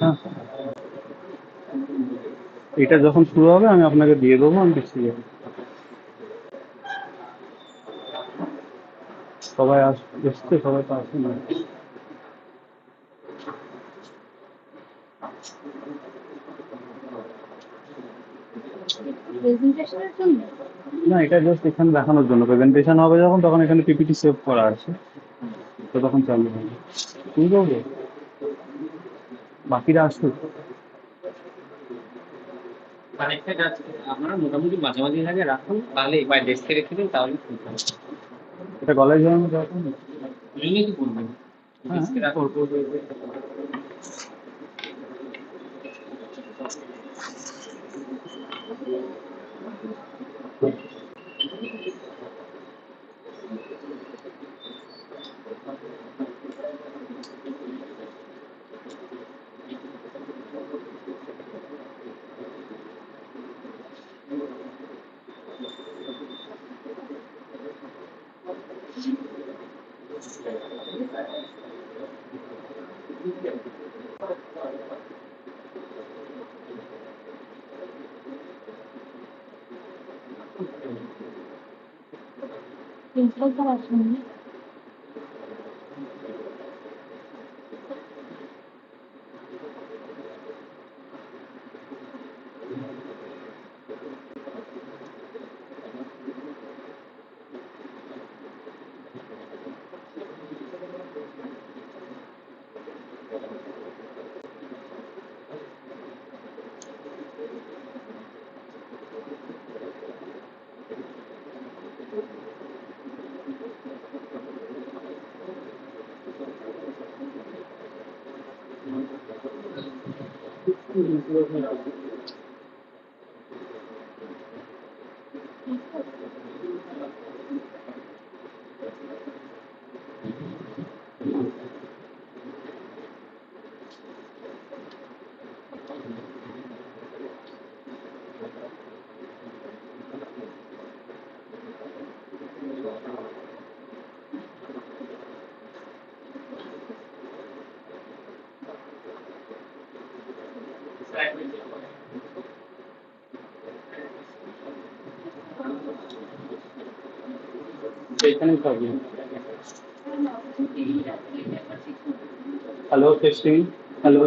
হ্যাঁ, এটা যখন শুরু হবে আমি আপনাকে দিয়ে দেবো, আমি দেখছি। সবাই এসছে, সবাই তো আসে না। প্রেজেন্টেশনের জন্য? না, এটা জাস্ট এখানে দেখানোর জন্য। প্রেজেন্টেশন হবে যখন, তখন এখানে পিপিটি সেভ করা আছে, তো তখন চালু হবে। শুরু করবো, বাকিরা আসুক। কানেক্টেড আছে, আপনারা মোটামুটি মাঝামাঝি জায়গায় রাখুন, তাহলে বা ডেস্কে রেখে দিন, তাহলে ঠিক হবে। এটা গলায় জড়ানো যায় তো? এমনি কি করবেন? হ্যাঁ, ডেস্কে রাখুন। প্রিন্সিপাল স্যার আসেননি? এখানেই থাকবে। Hello, testing. Hello,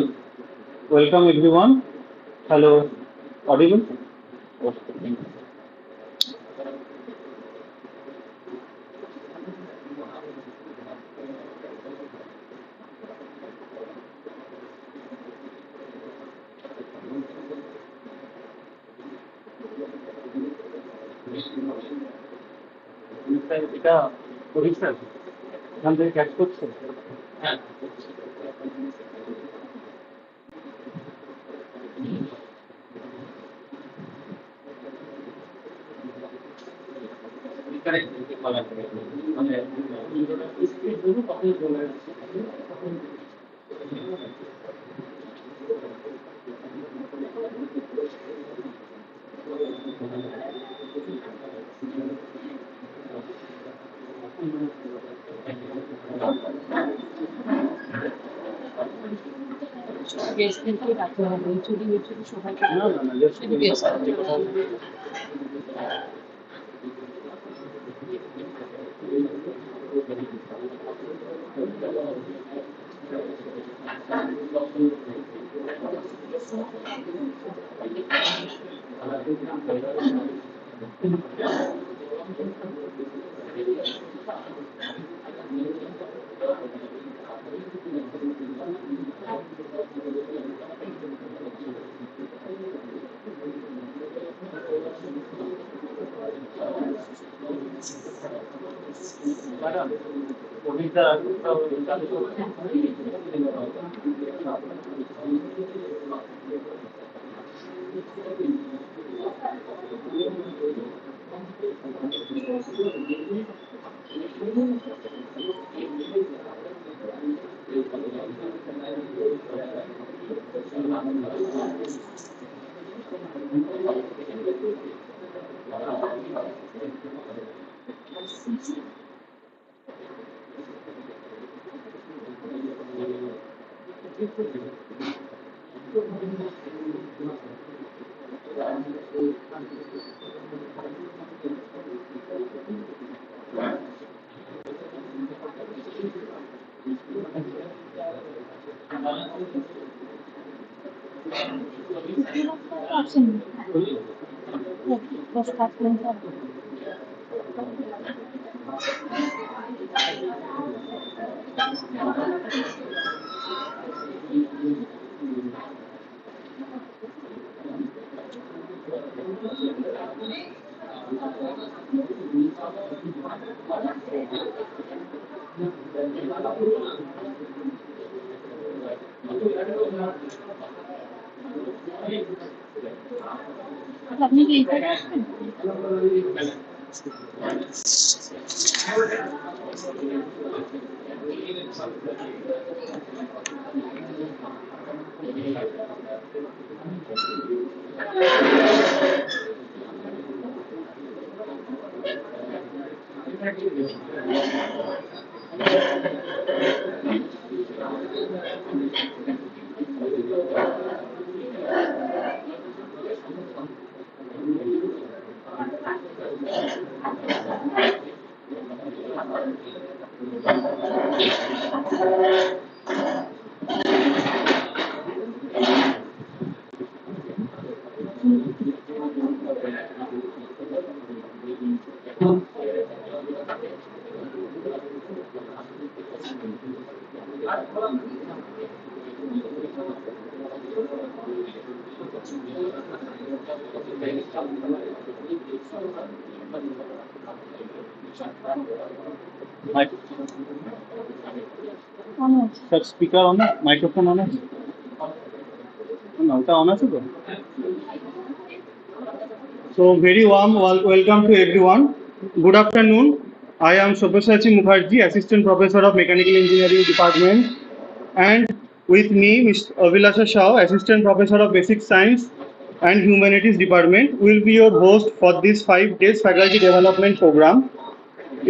welcome everyone. Hello, audible? এটা পরীক্ষা এখান থেকে ক্যাচ করছে। হ্যাঁ, কারেক্ট বলা যাবে। মানে স্পিড ধরুন তখন চলে যাচ্ছে। গেস্টদেরকে ডাকতে হবে, যদি সবাইকে না না না, জাস্ট যদি গেস্ট Option. Best option. আপনি কি এটা আসবেন? Sir, speaker on it, microphone on it. No, on it. So very warm welcome to everyone. Good afternoon. I am Sabyasachi Mukherjee, Assistant Professor of Mechanical Engineering Department, and with me Mr. Abhilasha Shah, Assistant Professor of Basic Science and Humanities Department, will be your host for this 5 days faculty development program.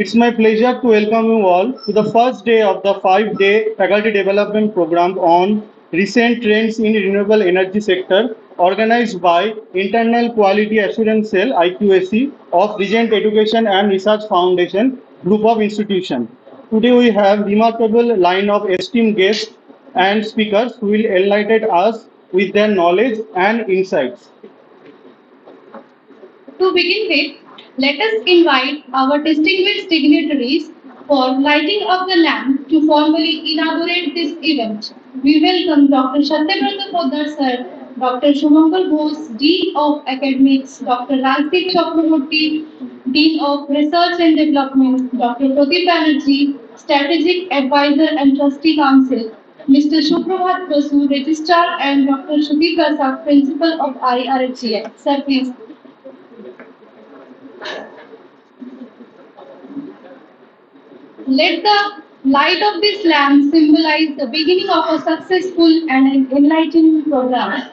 It's my pleasure to welcome you all to the first day of the 5-day faculty development program on recent trends in renewable energy sector, organized by Internal Quality Assurance Cell (IQAC) of Regent Education and Research Foundation group of institutions. Today we have remarkable line of esteemed guests and speakers who will enlighten us with their knowledge and insights. To begin with, let us invite our distinguished dignitaries for lighting of the lamp to formally inaugurate this event. We welcome Dr. Satyabrata Poddar Sir, Dr. Shumangal Bose, Dean of Academics, Dr. Rajdeep Chakraborty, Dean of Research and Development, Dr. Pradeep Banerjee, Strategic Advisor and Trustee Council, Mr. Shubhrabhat Basu, Registrar, and Dr. Shruti Prasad, Principal of IRHGI. Sir, please. Let the light of this lamp symbolize the beginning of a successful and an enlightening program.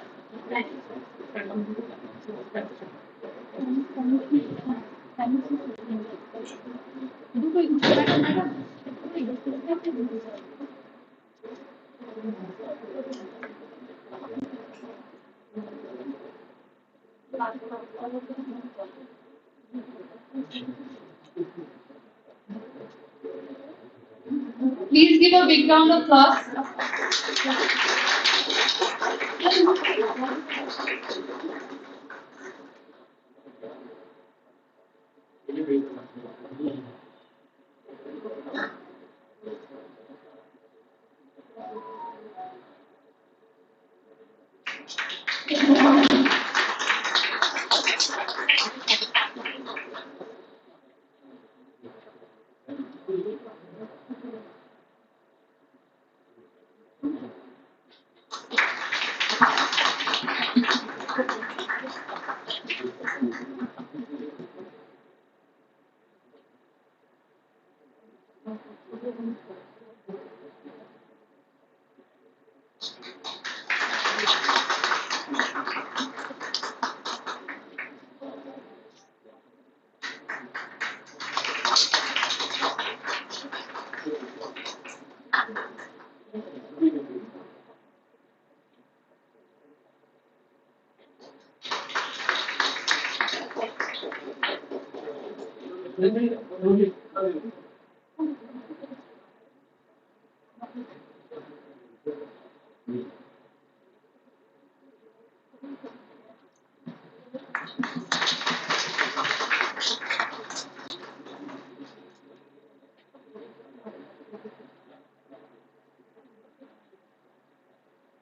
Please give a big round of applause.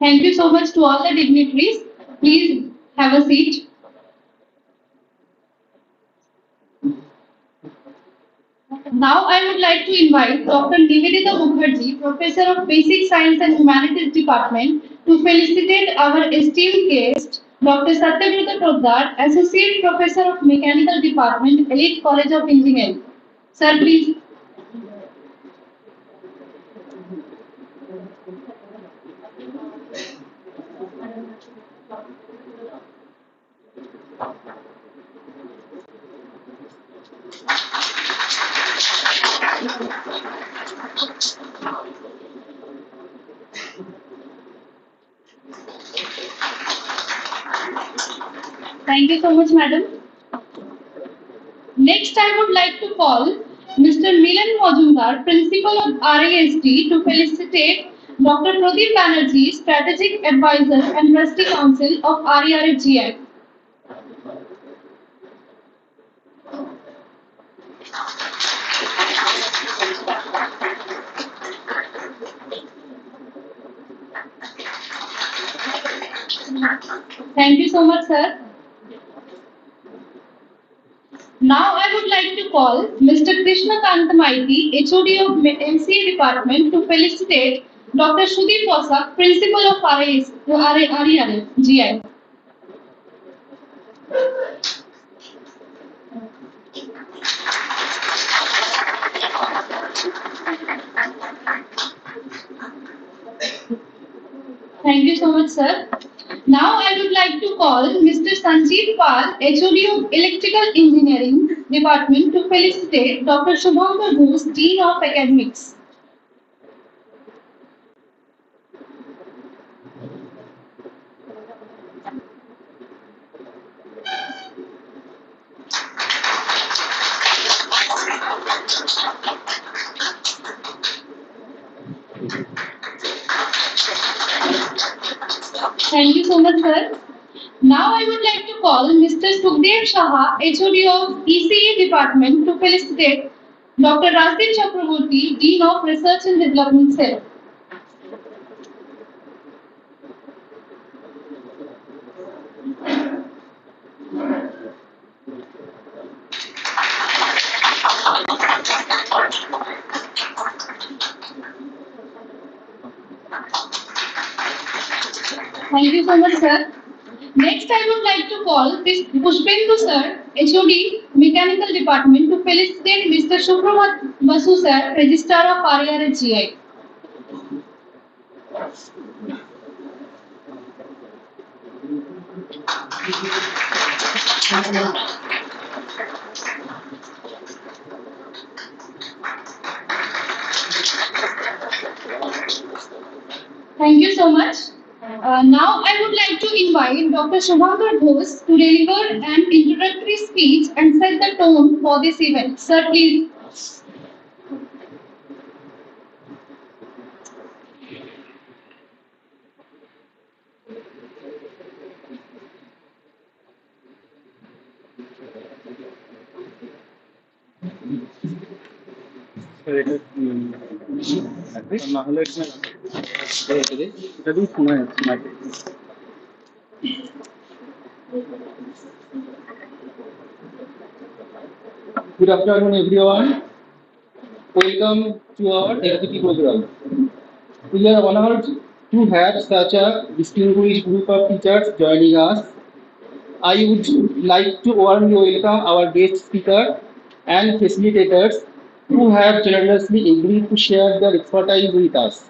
Thank you so much to all the dignitaries. Please have a seat. Now I would like to invite Dr. Nivedita Mukherjee, Professor of Basic Science and Humanities Department, to felicitate our esteemed guest, Dr. Satyavrata Poddar, Associate Professor of Mechanical Department, Elite College of Engineering. Sir, please. Thank you so much, madam. Next, I would like to call Mr. Milan Majumdar, Principal of RAST, to felicitate Dr. Pradeep Banerjee, Strategic Advisor and Trustee Council of RERFGI. Thank you so much, sir. Now I would like to call Mr. Krishna Kant Maiti, HOD of MCA Department, to felicitate Dr. Sudhir Vasak, Principal of RERFGI. Thank you so much, sir. Now I would like to call Mr. Sanjeev Pal, HOD of Electrical Engineering Department, to felicitate Dr. Shubhankar Bose, Dean of Academics. Thank you so much, sir. Now I would like to call Mr. Sukhdev Shah, HOD of ECE Department, to felicitate Dr. Rajdeep Chakraborty, Dean of Research and Development Cell. Thank you so much, sir. Next, I would like to call Pushpendu sir, HOD, Mechanical Department, to felicitate Mr. Shubhra Basu sir, Registrar of RERFGI. Thank you so much. Now I would like to invite Dr. Shubhankar Bose to deliver an introductory speech and set the tone for this event. Sir, please. Good afternoon, everyone. Welcome to our executive program. We are honored to have such a distinguished group of teachers joining us. I would like to warmly welcome our guest speaker and facilitators who have generously agreed to share their expertise with us.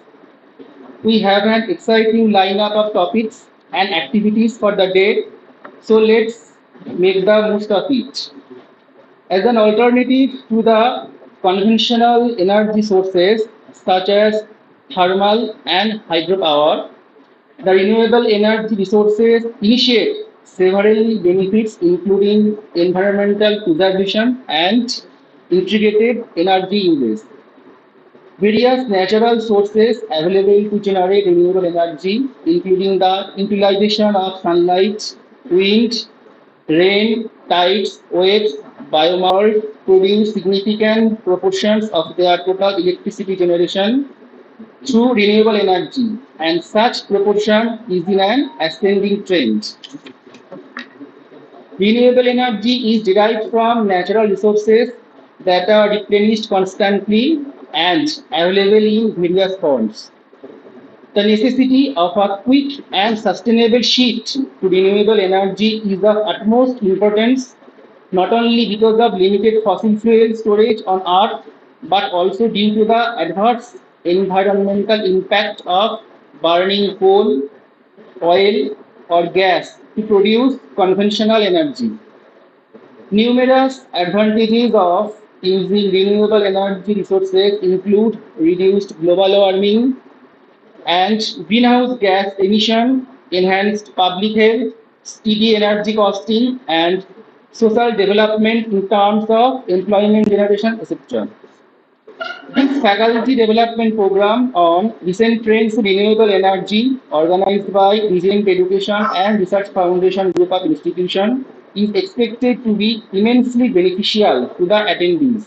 We have an exciting lineup of topics and activities for the day, so let's make the most of it. As an alternative to the conventional energy sources such as thermal and hydropower, the renewable energy resources initiate several benefits including environmental preservation and integrated energy uses. Various natural sources available to generate renewable energy, including the utilization of sunlight, wind, rain, tides, waves, biomass, produce significant proportions of their total electricity generation through renewable energy, and such proportion is in an ascending trend. Renewable energy is derived from natural resources that are replenished constantly and available in various forms. The necessity of a quick and sustainable shift to renewable energy is of utmost importance, not only because of limited fossil fuel storage on Earth, but also due to the adverse environmental impact of burning coal, oil, or gas to produce conventional energy. Numerous advantages of using renewable energy resources include reduced global warming and greenhouse gas emission, enhanced public health, steady energy costing, and social development in terms of employment generation, etc. This faculty development program on recent trends in renewable energy, organized by Regent Education and Research Foundation group of institutions, is expected to be immensely beneficial to the attendees.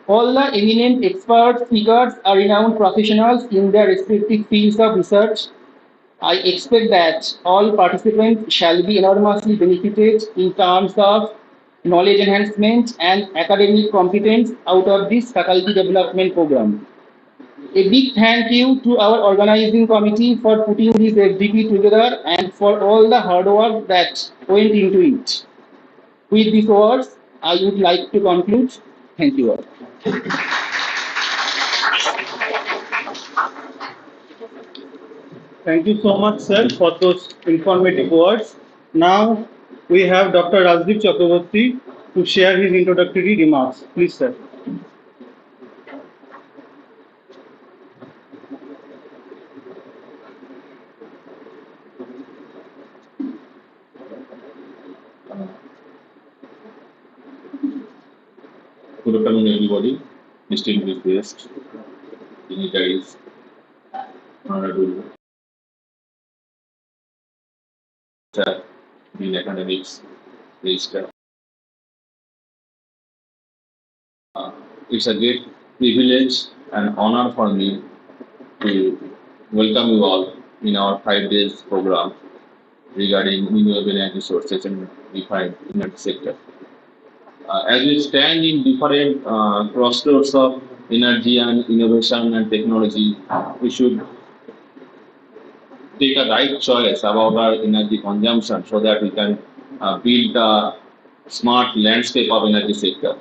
All the eminent expert speakers are renowned professionals in their respective fields of research. I expect that all participants shall be enormously benefited in terms of knowledge enhancement and academic competence out of this faculty development program. A big thank you to our organizing committee for putting this FDP together and for all the hard work that went into it. With these words, I would like to conclude. Thank you all. Thank you so much, sir, for those informative words. Now we have Dr. Rajdeep Chakraborty to share his introductory remarks. Please, sir. Good afternoon, everybody. Distinguished guests, dignitaries, honorable sir, in academics, register. It's a great privilege and honor for me to welcome you all in our 5 days program regarding renewable energy sources and different energy sector. As we stand in different crossroads of energy and innovation and technology, we should take a right choice about our energy consumption so that we can build a smart landscape of energy sector.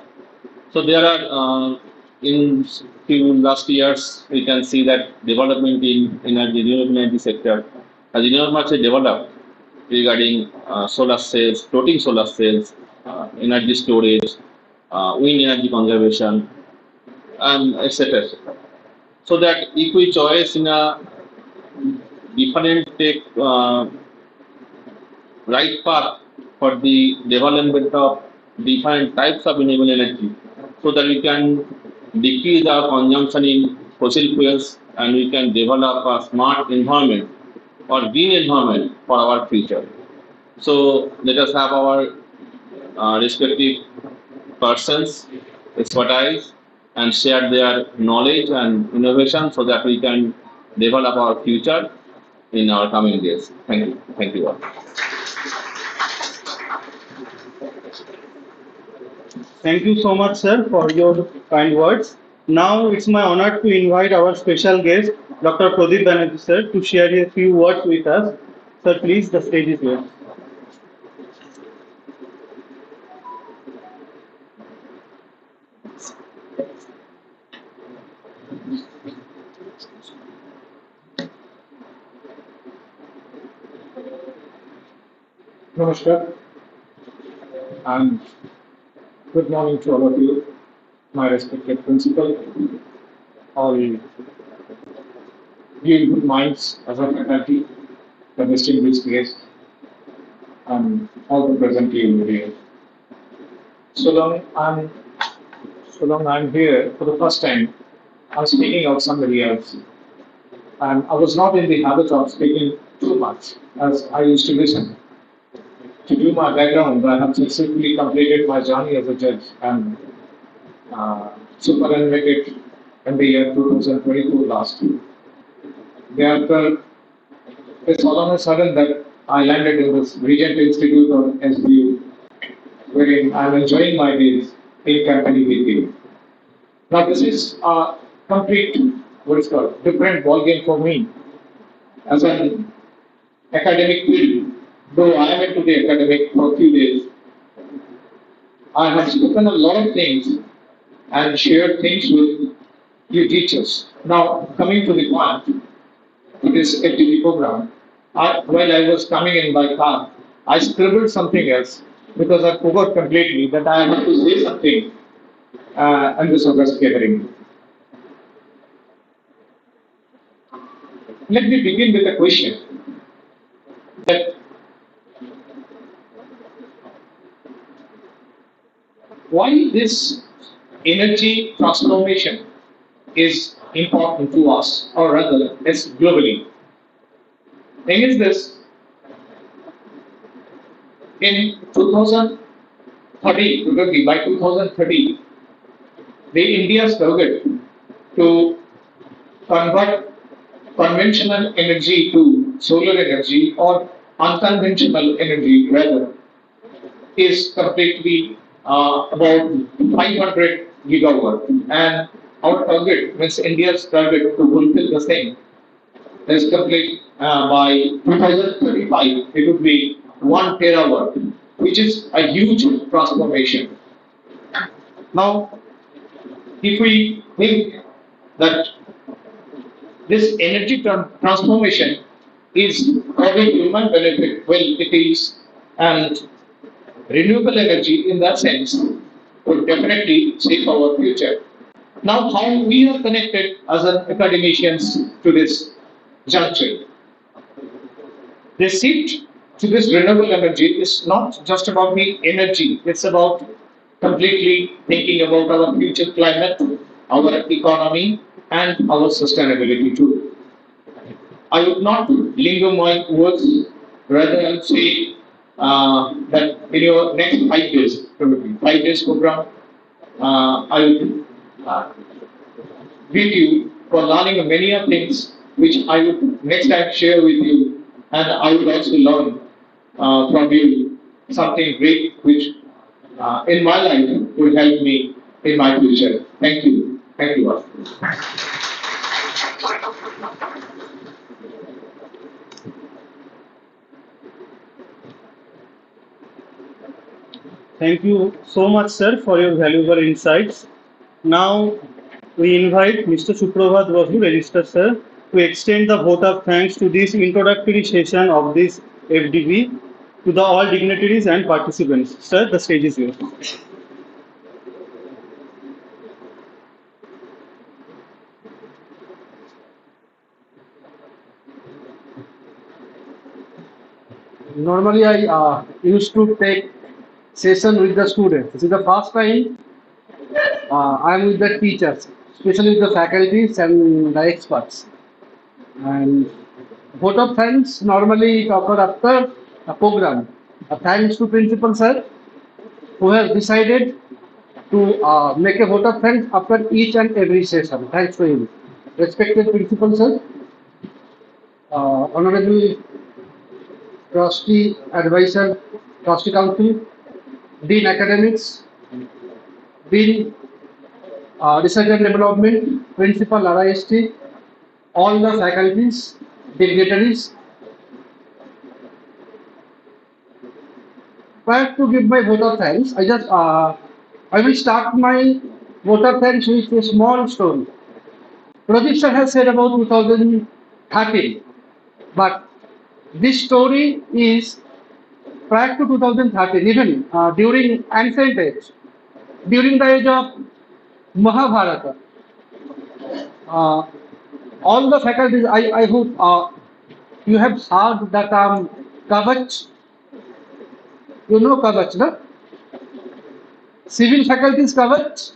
So there are in few last years we can see that development in energy renewable energy sector has enormously developed regarding solar cells, floating solar cells, energy storage, wind energy conservation, and etc. etc. So that if we choose in a different take right path for the development of different types of renewable energy, so that we can decrease our consumption in fossil fuels and we can develop a smart environment or green environment for our future. So let us have our respective persons expertise and share their knowledge and innovation so that we can develop our future in our coming days. Thank you. Thank you all. Thank you so much, sir, for your kind words. Now it's my honor to invite our special guest, Dr. Pradeep Banerjee, sir, to share a few words with us. Sir, please, the stage is yours. Namaskar and good morning to all of you, my respected principal, all you in good minds as a faculty, the distinguished guests, and all the present team here. So long, I'm so long I'm here for the first time, I'm speaking of somebody else. And I was not in the habit of speaking too much as I used to listen. To do my background, I have successfully completed my journey as a judge and superannuated in the year 2022 last year. Thereafter, it's all on a sudden that I landed in this Regent Institute of SBU, wherein I'm enjoying my days in company with you. Now, this is a complete, what is called, different ballgame for me as an academic field. Though I am into the academic for a few days, I have spoken a lot of things and shared things with you teachers. Now, coming to the point, to this FTP program, while I was coming in by car, I scribbled something else because I forgot completely that I had to say something in this August gathering. Let me begin with a question that why this energy transformation is important to us, or rather, it's globally. Thing is this: in 2030, probably by 2030, the India's target to convert conventional energy to solar energy or unconventional energy rather is completely about 500 gigawatt, and our target means India's target to fulfill the same is complete by 2035. It would be 1 terawatt, which is a huge transformation. Now, if we think that this energy transformation is having human benefit, well, it is, and renewable energy in that sense would definitely shape our future. Now, how we are connected as an academicians to this juncture? The shift to this renewable energy is not just about the energy, it's about completely thinking about our future climate, our economy, and our sustainability too. I would not linger my words, rather I would say that in your next 5 days, probably 5 days program, I will with you for learning many of things which I would next time share with you, and I would also learn from you something great which in my life will help me in my future. Thank you. Thank you all. Thank you so much, sir, for your valuable insights. Now, we invite Mr. Suprabhat Basu, Register Sir, to extend the vote of thanks to this introductory session of this FDB to the all dignitaries and participants. Sir, the stage is yours. Normally, I used to take session with the students. This is the first time I am with the teachers, especially with the faculties and the experts. And vote of thanks normally occur after a program. Thanks to principal sir who has decided to make a vote of thanks after each and every session. Thanks to him. Respected principal sir, honorable trustee advisor, trustee council, dean academics, dean research and development, principal RIST, all the faculties, dignitaries. Prior to give my vote of thanks, I will start my vote of thanks with a small story. Pradeep sir has said about 2013, but this story is prior to 2013, even during ancient age, during the age of Mahabharata. All the faculties, I hope you have heard the term Kavach. You know Kavach, no? Civil faculties Kavach,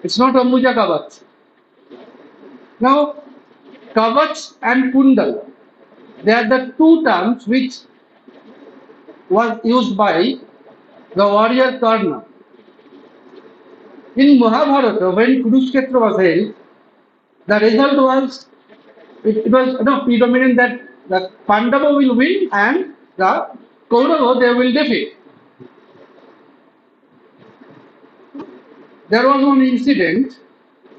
It's not Ambuja Kavach. Now, Kavach and Kundal, they are the two terms which was used by the warrior Karna. In Mahabharata, when Kurukshetra was held, the result was it was predominant that the Pandava will win and the Kaurava they will defeat. There was one incident.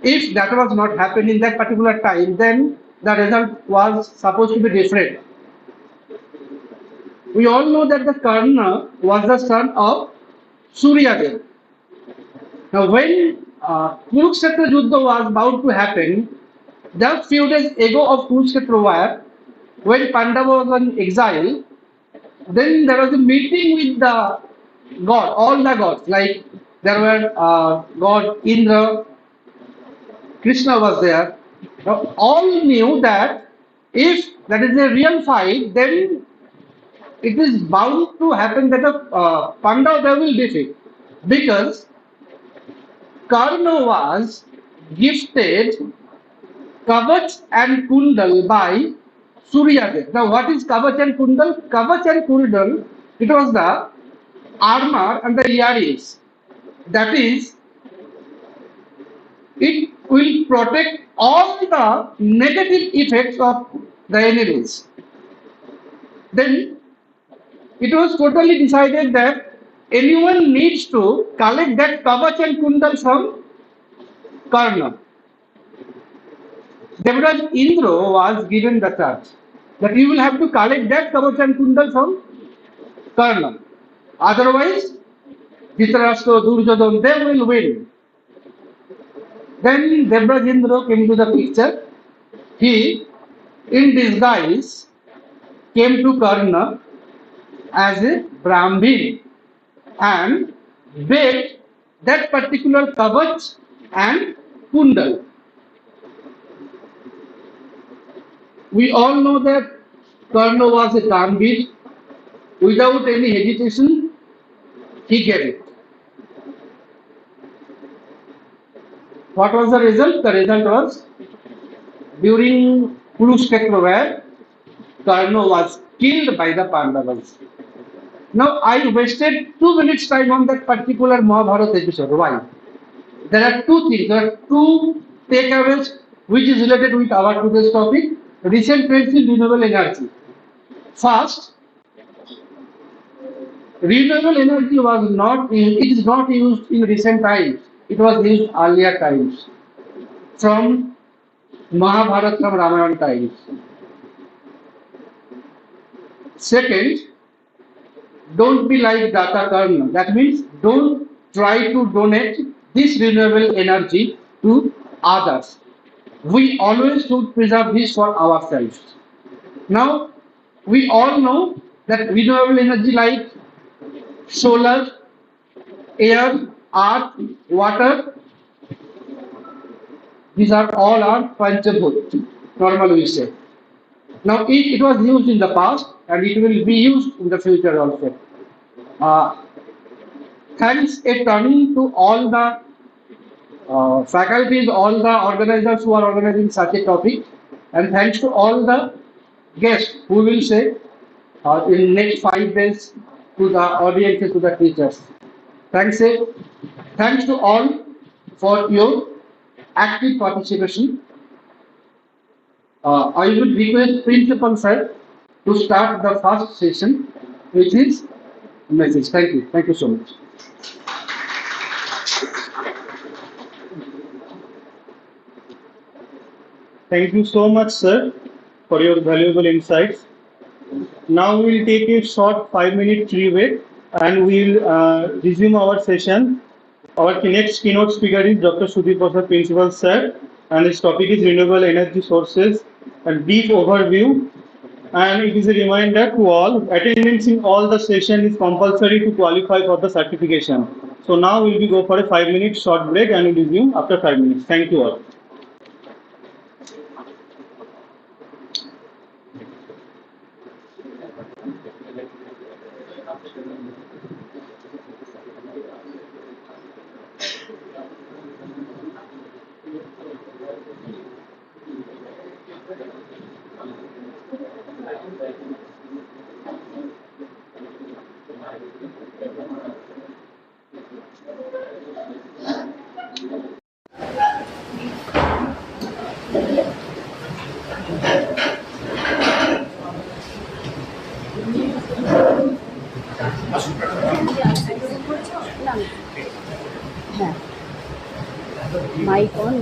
If that was not happened in that particular time, then the result was supposed to be different. We all know that the Karna was the son of Suryadev. Now, when Kurukshetra Yuddha was about to happen, just few days ago of Kurukshetra war, when Pandava was in exile, then there was a meeting with the god, all the gods, like there were god Indra, Krishna was there. Now, all knew that if that is a real fight, then it is bound to happen that the Pandava will defeat, because Karna was gifted Kavach and Kundal by Suryadev. Now, what is Kavach and Kundal? Kavach and Kundal, it was the armor and the earrings. That is, it will protect all the negative effects of the enemies. Then, it was totally decided that anyone needs to collect that Kavach and Kundal from Karna. Devraj Indra was given the charge that you will have to collect that Kavach and Kundal from Karna. Otherwise, Dhritarashtra, Duryodhana, they will win. Then Devraj Indra came to the picture. He, in disguise, came to Karna as a Brahmin and begged that particular Kavach and Kundal. We all know that Karna was a Gambhir. Without any hesitation, he gave it. What was the result? The result was during Kurukshetra war, Karna was killed by the Pandavas. Now, I wasted 2 minutes time on that particular Mahabharata episode. Why? There are two things, there are two takeaways which is related with our today's topic, recent trends in renewable energy. First, renewable energy was not used, it is not used in recent times, it was used earlier times, from Mahabharata, from Ramayana times. Second, don't be like Data Karna. That means don't try to donate this renewable energy to others. We always should preserve this for ourselves. Now, we all know that renewable energy like solar, air, earth, water, these are all our Panchabhut, normally we say. Now, it was used in the past and it will be used in the future also. Thanks a ton to all the faculties, all the organizers who are organizing such a topic, and thanks to all the guests who will say in next 5 days to the audiences, to the teachers. Thanks to all for your active participation. I will request Principal Sir to start the first session, which is message. Thank you. Thank you so much. Thank you so much, sir, for your valuable insights. Now we will take a short 5-minute tree break and we will resume our session. Our next keynote speaker is Dr. Sudhir Prasad, Principal Sir, and his topic is Renewable Energy Sources, a deep overview. And it is a reminder to all, attendance in all the session is compulsory to qualify for the certification. So now we will go for a 5-minute short break and we will resume after 5 minutes. Thank you all. হ্যাঁ, mike on.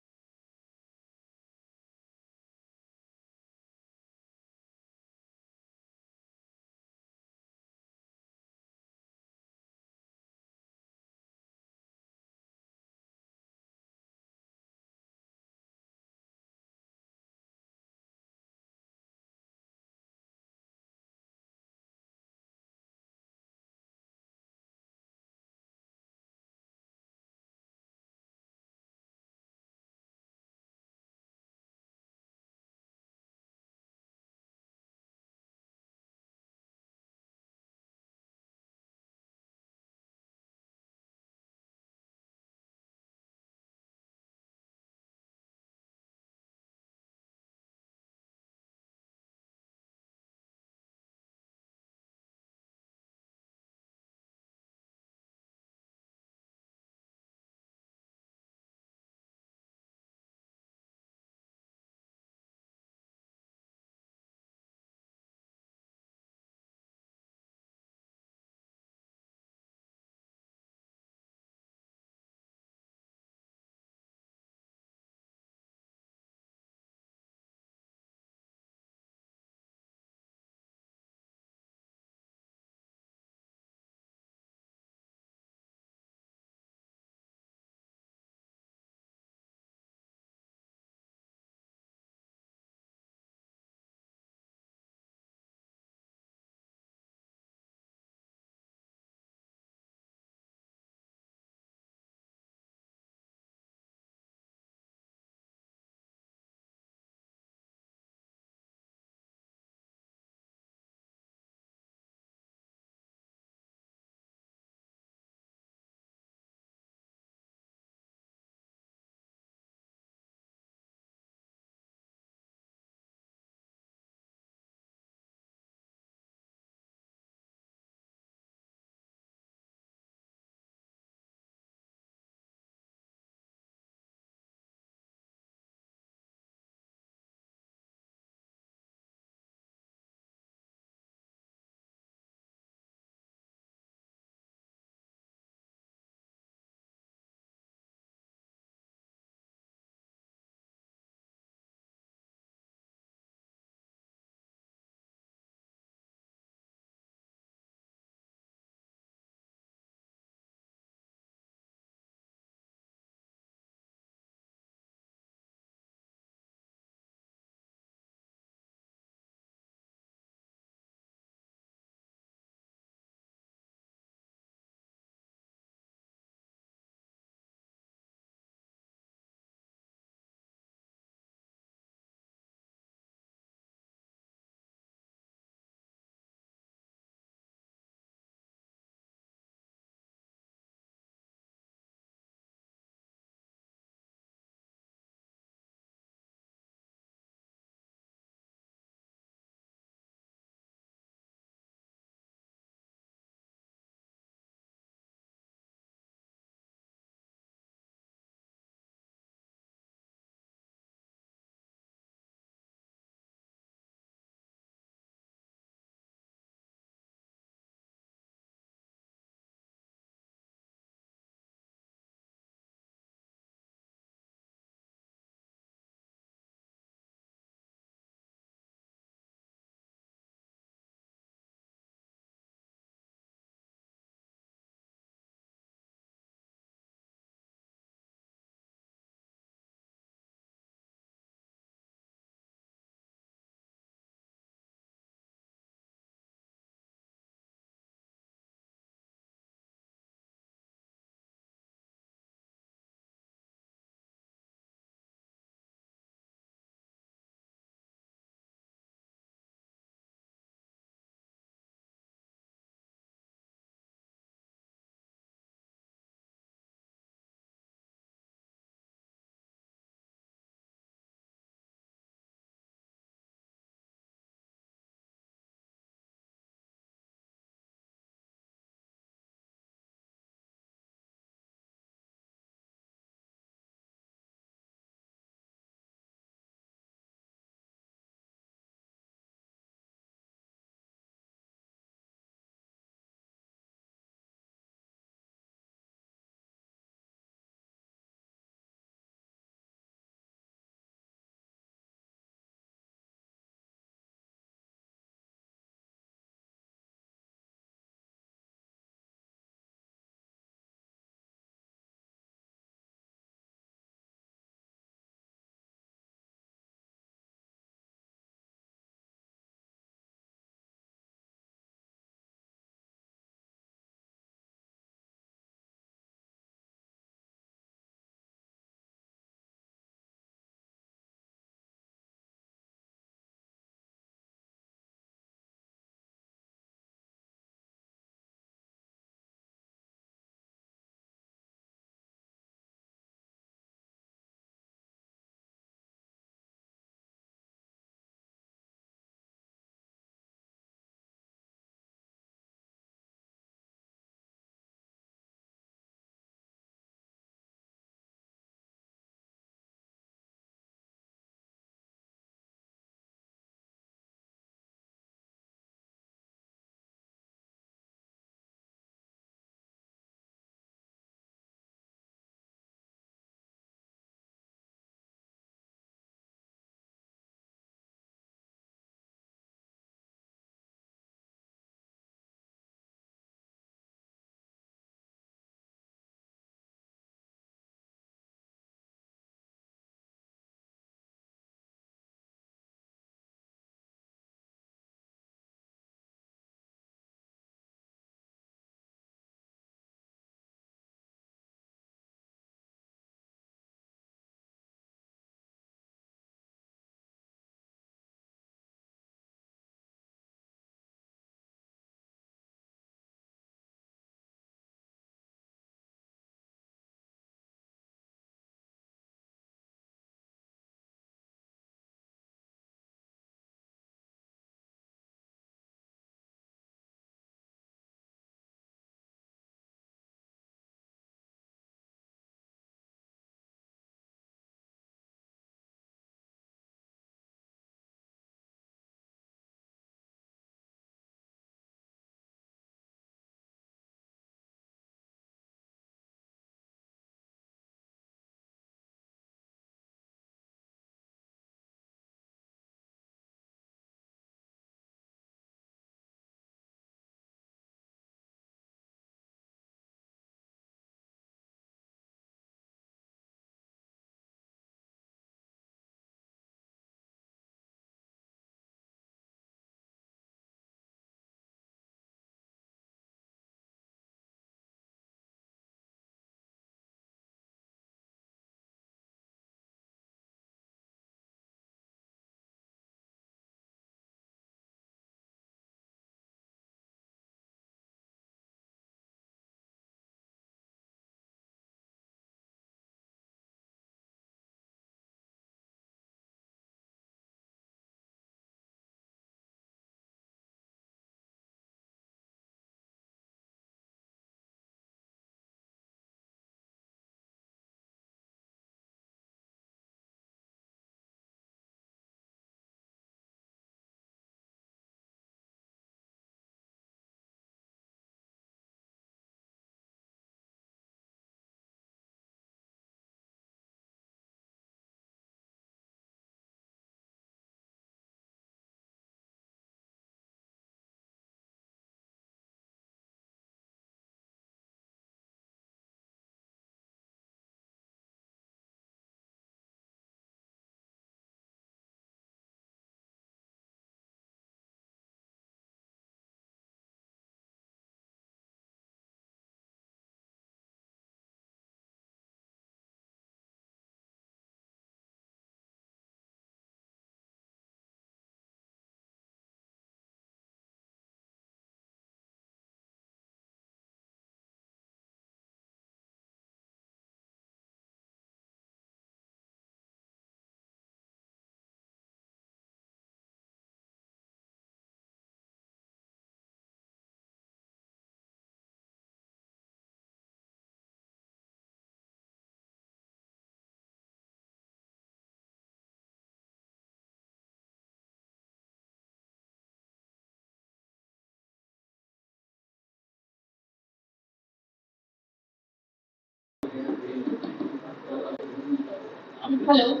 Hello.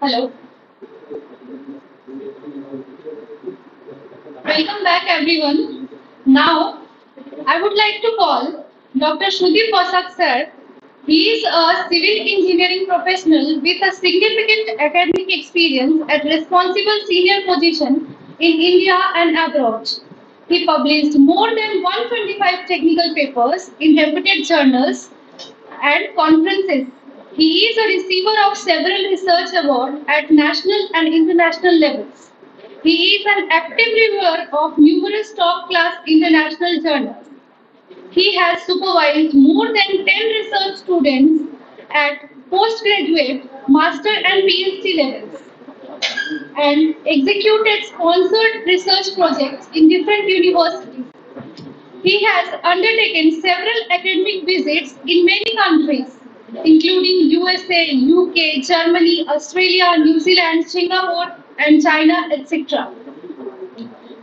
Hello. Welcome back, everyone. Now, I would like to call Dr. Shruti Pasak sir. He is a civil engineering professional with a significant academic experience at responsible senior position in India and abroad. He published more than 125 technical papers in reputed journals and conferences. He is a receiver of several research awards at national and international levels. He is an active reviewer of numerous top-class international journals. He has supervised more than 10 research students at postgraduate, master and PhD levels and executed sponsored research projects in different universities. He has undertaken several academic visits in many countries, including USA, UK, Germany, Australia, New Zealand, Singapore, and China, etc.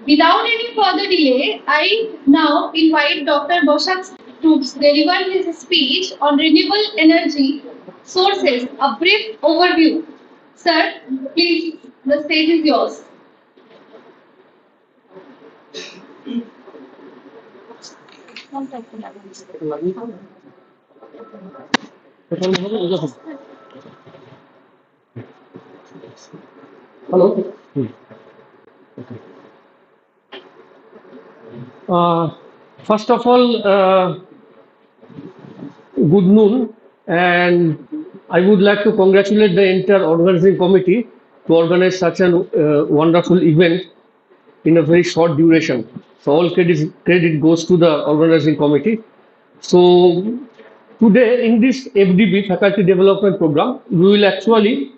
Without any further delay, I now invite Dr. Boshak to deliver his speech on renewable energy sources, a brief overview. Sir, please, the stage is yours. Hello. First of all, good noon, and I would like to congratulate the entire organizing committee to organize such a wonderful event in a very short duration. So all credit goes to the organizing committee. So today in this FDP Faculty Development Program, we will actually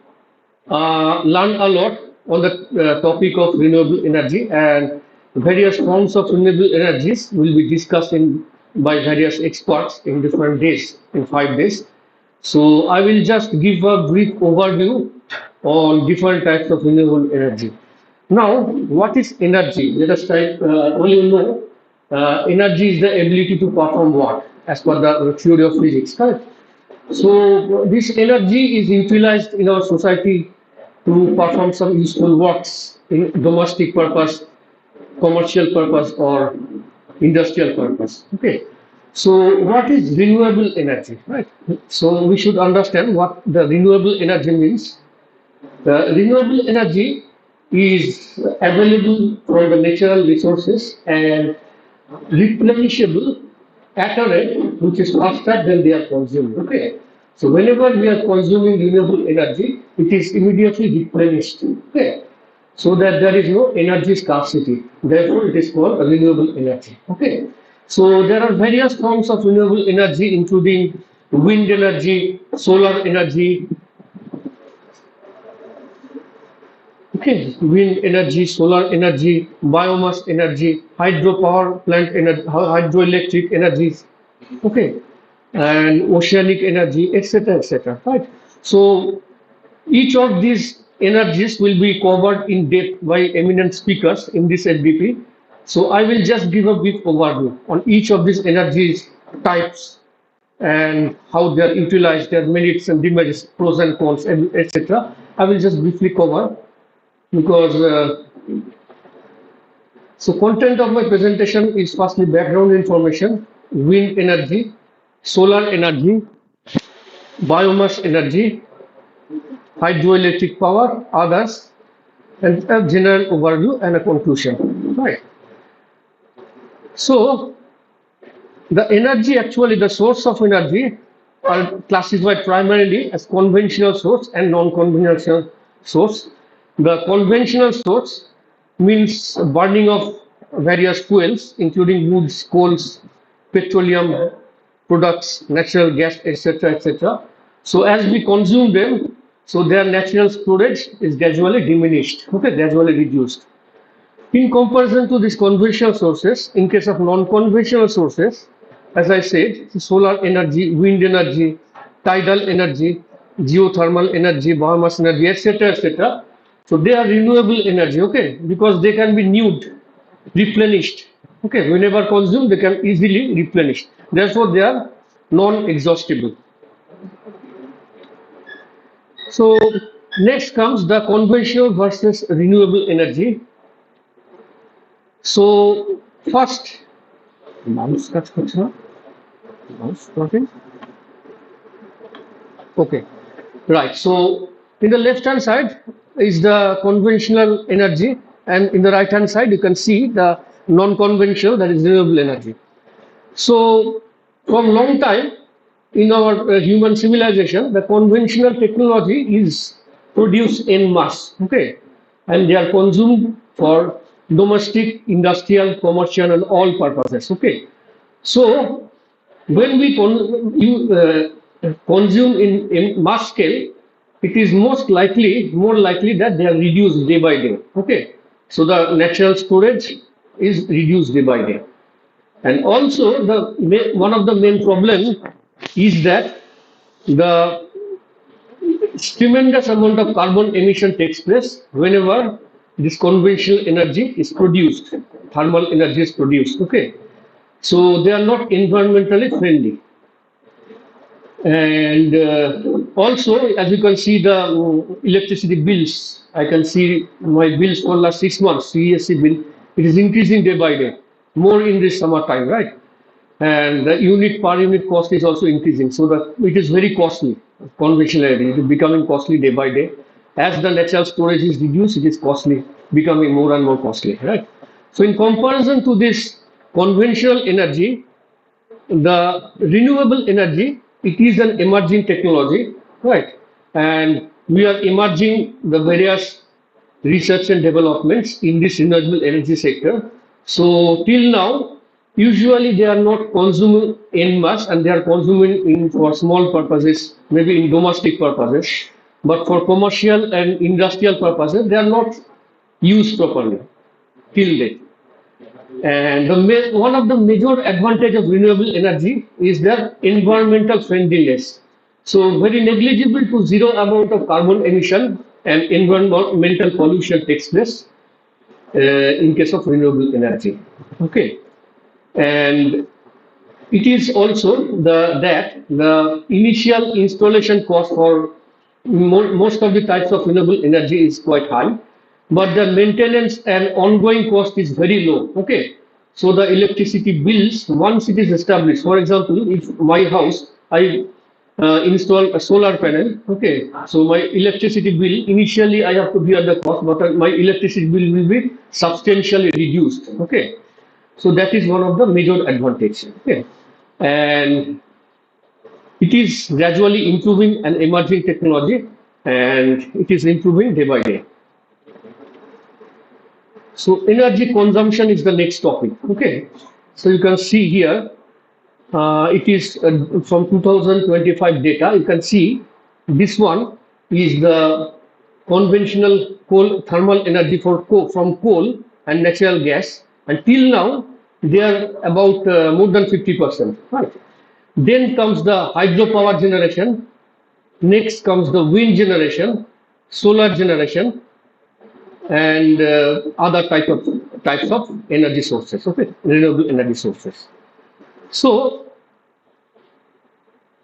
learn a lot on the topic of renewable energy, and various forms of renewable energies will be discussed by various experts in different days, in 5 days. So I will just give a brief overview on different types of renewable energy. Now, what is energy? Let us try, all you know, energy is the ability to perform work as per the theory of physics, correct? So this energy is utilized in our society to perform some useful works in domestic purpose, commercial purpose, or industrial purpose. Okay. So what is renewable energy, right? So we should understand what the renewable energy means. The renewable energy is available from the natural resources and replenishable at a rate which is faster than they are consumed. Okay. So whenever we are consuming renewable energy, it is immediately replenished. Okay. So that there is no energy scarcity. Therefore, it is called renewable energy. Okay. So there are various forms of renewable energy, including wind energy, solar energy. Okay, wind energy, solar energy, biomass energy, hydropower plant energy, hydroelectric energies. Okay, and oceanic energy, etc., etc. Right. So each of these energies will be covered in depth by eminent speakers in this LDP. So I will just give a brief overview on each of these energies types and how they are utilized, their merits and demerits, pros and cons, etc. I will just briefly cover because so content of my presentation is firstly background information, wind energy, solar energy, biomass energy, hydroelectric power, others, and a general overview and a conclusion. Right. So the energy, actually the source of energy, are classified primarily as conventional source and non-conventional source. The conventional source means burning of various fuels, including woods, coals, petroleum products, natural gas, etc., etc. So as we consume them, so their natural storage is gradually diminished, okay, gradually reduced. In comparison to these conventional sources, in case of non-conventional sources, as I said, solar energy, wind energy, tidal energy, geothermal energy, biomass energy, etc., etc. So they are renewable energy, okay, because they can be renewed, replenished. Okay, whenever consumed, they can easily replenish. Therefore, they are non-exhaustible. So next comes the conventional versus renewable energy. So first, mouse কাজ করছে না? Mouse working? Okay, right. So in the left hand side is the conventional energy, and in the right hand side you can see the non-conventional, that is renewable energy. So from long time in our human civilization, the conventional technology is produced in mass, okay, and they are consumed for domestic, industrial, commercial, and all purposes, okay. So when we consume in mass scale, it is more likely that they are reduced day by day, okay. So the natural storage is reduced day by day. And also, one of the main problems is that the tremendous amount of carbon emission takes place whenever this conventional energy is produced, thermal energy is produced, okay. So they are not environmentally friendly. And also, as you can see the electricity bills, I can see my bills for last 6 months, CESC bill, it is increasing day by day, more in this summer time, right? And the per unit cost is also increasing, so that it is very costly. Conventional energy, it is becoming costly day by day. As the natural storage is reduced, it is costly, becoming more and more costly, right? So in comparison to this conventional energy, the renewable energy, it is an emerging technology, right? And we are emerging the various research and developments in this renewable energy sector. So till now, usually they are not consuming en masse, and they are consuming for small purposes, maybe in domestic purposes, but for commercial and industrial purposes, they are not used properly till date. And one of the major advantage of renewable energy is their environmental friendliness. So very negligible to zero amount of carbon emission and environmental pollution takes place in case of renewable energy, okay. And it is also that the initial installation cost for most of the types of renewable energy is quite high, but the maintenance and ongoing cost is very low, okay. So the electricity bills, once it is established, for example, if my house, I install a solar panel, okay, so my electricity bill, initially I have to bear the cost, but my electricity bill will be substantially reduced, okay. So that is one of the major advantages, okay. And it is gradually improving an emerging technology, and it is improving day by day. So energy consumption is the next topic, okay. So you can see here, it is from 2025 data. You can see this one is the conventional thermal energy from coal and natural gas, and till now they are about more than 50%, right? Then comes the hydropower generation, next comes the wind generation, solar generation, and other types of energy sources, okay, renewable energy sources. So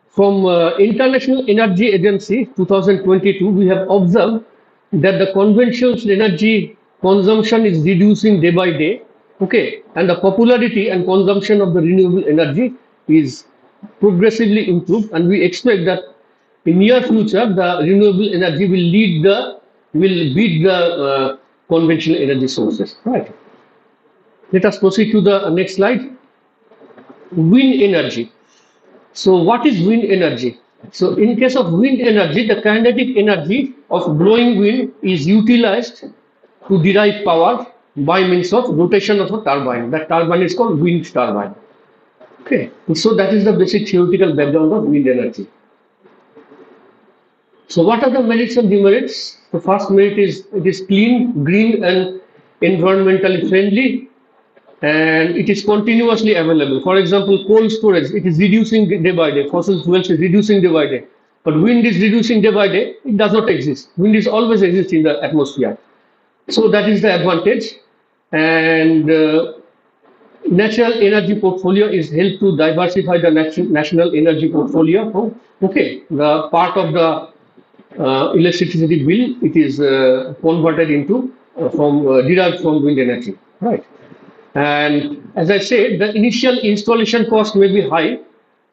from International Energy Agency 2022, we have observed that the conventional energy consumption is reducing day by day, okay, and the popularity and consumption of the renewable energy is progressively improved, and we expect that in near future the renewable energy will beat the conventional energy sources, right? Let us proceed to the next slide. Wind energy. So what is wind energy? So in case of wind energy, the kinetic energy of blowing wind is utilized to derive power by means of rotation of a turbine. That turbine is called wind turbine, okay. So that is the basic theoretical background of wind energy. So what are the merits and demerits? The first merit is it is clean, green, and environmentally friendly, and it is continuously available. For example, coal storage, it is reducing day by day. Fossil fuels is reducing day by day, but wind is reducing day by day. It does not exist. Wind is always exist in the atmosphere. So that is the advantage. And natural energy portfolio is helped to diversify the national energy portfolio. Okay, the part of the electricity bill, it is converted into derived from wind energy, right? And as I said, the initial installation cost may be high,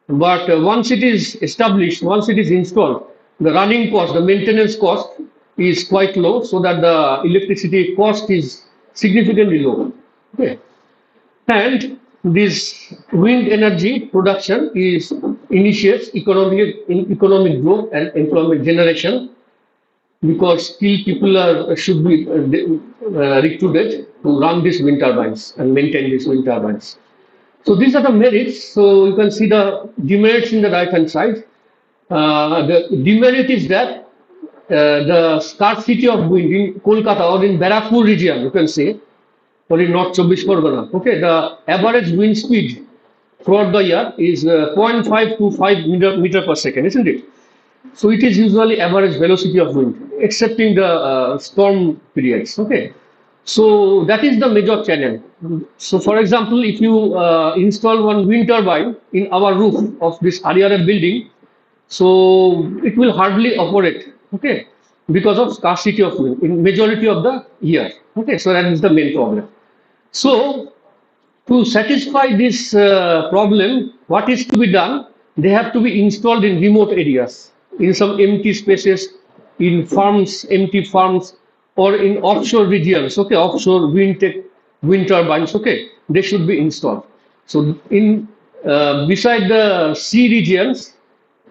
but once it is established, once it is installed, the running cost, the maintenance cost is quite low, so that the electricity cost is significantly low. Okay. And this wind energy production initiates economic growth and employment generation, because skilled people should be recruited to run these wind turbines and maintain these wind turbines. So these are the merits. So you can see the demerits in the right hand side. The demerit is that the scarcity of wind in Kolkata or in Barrackpur region, you can say, or in North Chobbish Pargana. Okay, the average wind speed throughout the year is 0.5 to 5 meter per second, isn't it? So it is usually average velocity of wind, excepting the storm periods. Okay, so that is the major challenge. So, for example, if you install one wind turbine in our roof of this RRF building, so it will hardly operate. Okay, because of scarcity of wind in majority of the year. Okay, so that is the main problem. So, to satisfy this problem, what is to be done? They have to be installed in remote areas, in some empty spaces, in farms, empty farms, or in offshore regions. Okay, offshore wind turbines. Okay, they should be installed. So, in beside the sea regions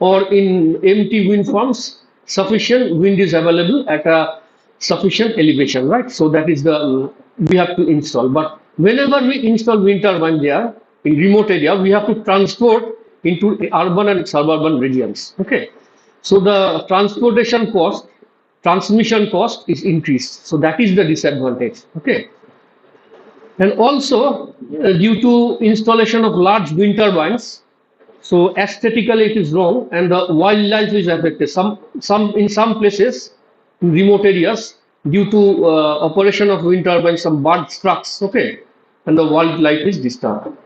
or in empty wind farms, sufficient wind is available at a sufficient elevation, right? So that is the we have to install. But whenever we install wind turbine there in remote area, we have to transport into urban and suburban regions. Okay, so the transportation cost, transmission cost is increased. So that is the disadvantage. Okay, and also due to installation of large wind turbines, so aesthetically it is wrong, and the wildlife is affected. In some places, in remote areas, due to operation of wind turbines, some bird strucks. Okay, and the wildlife is disturbed.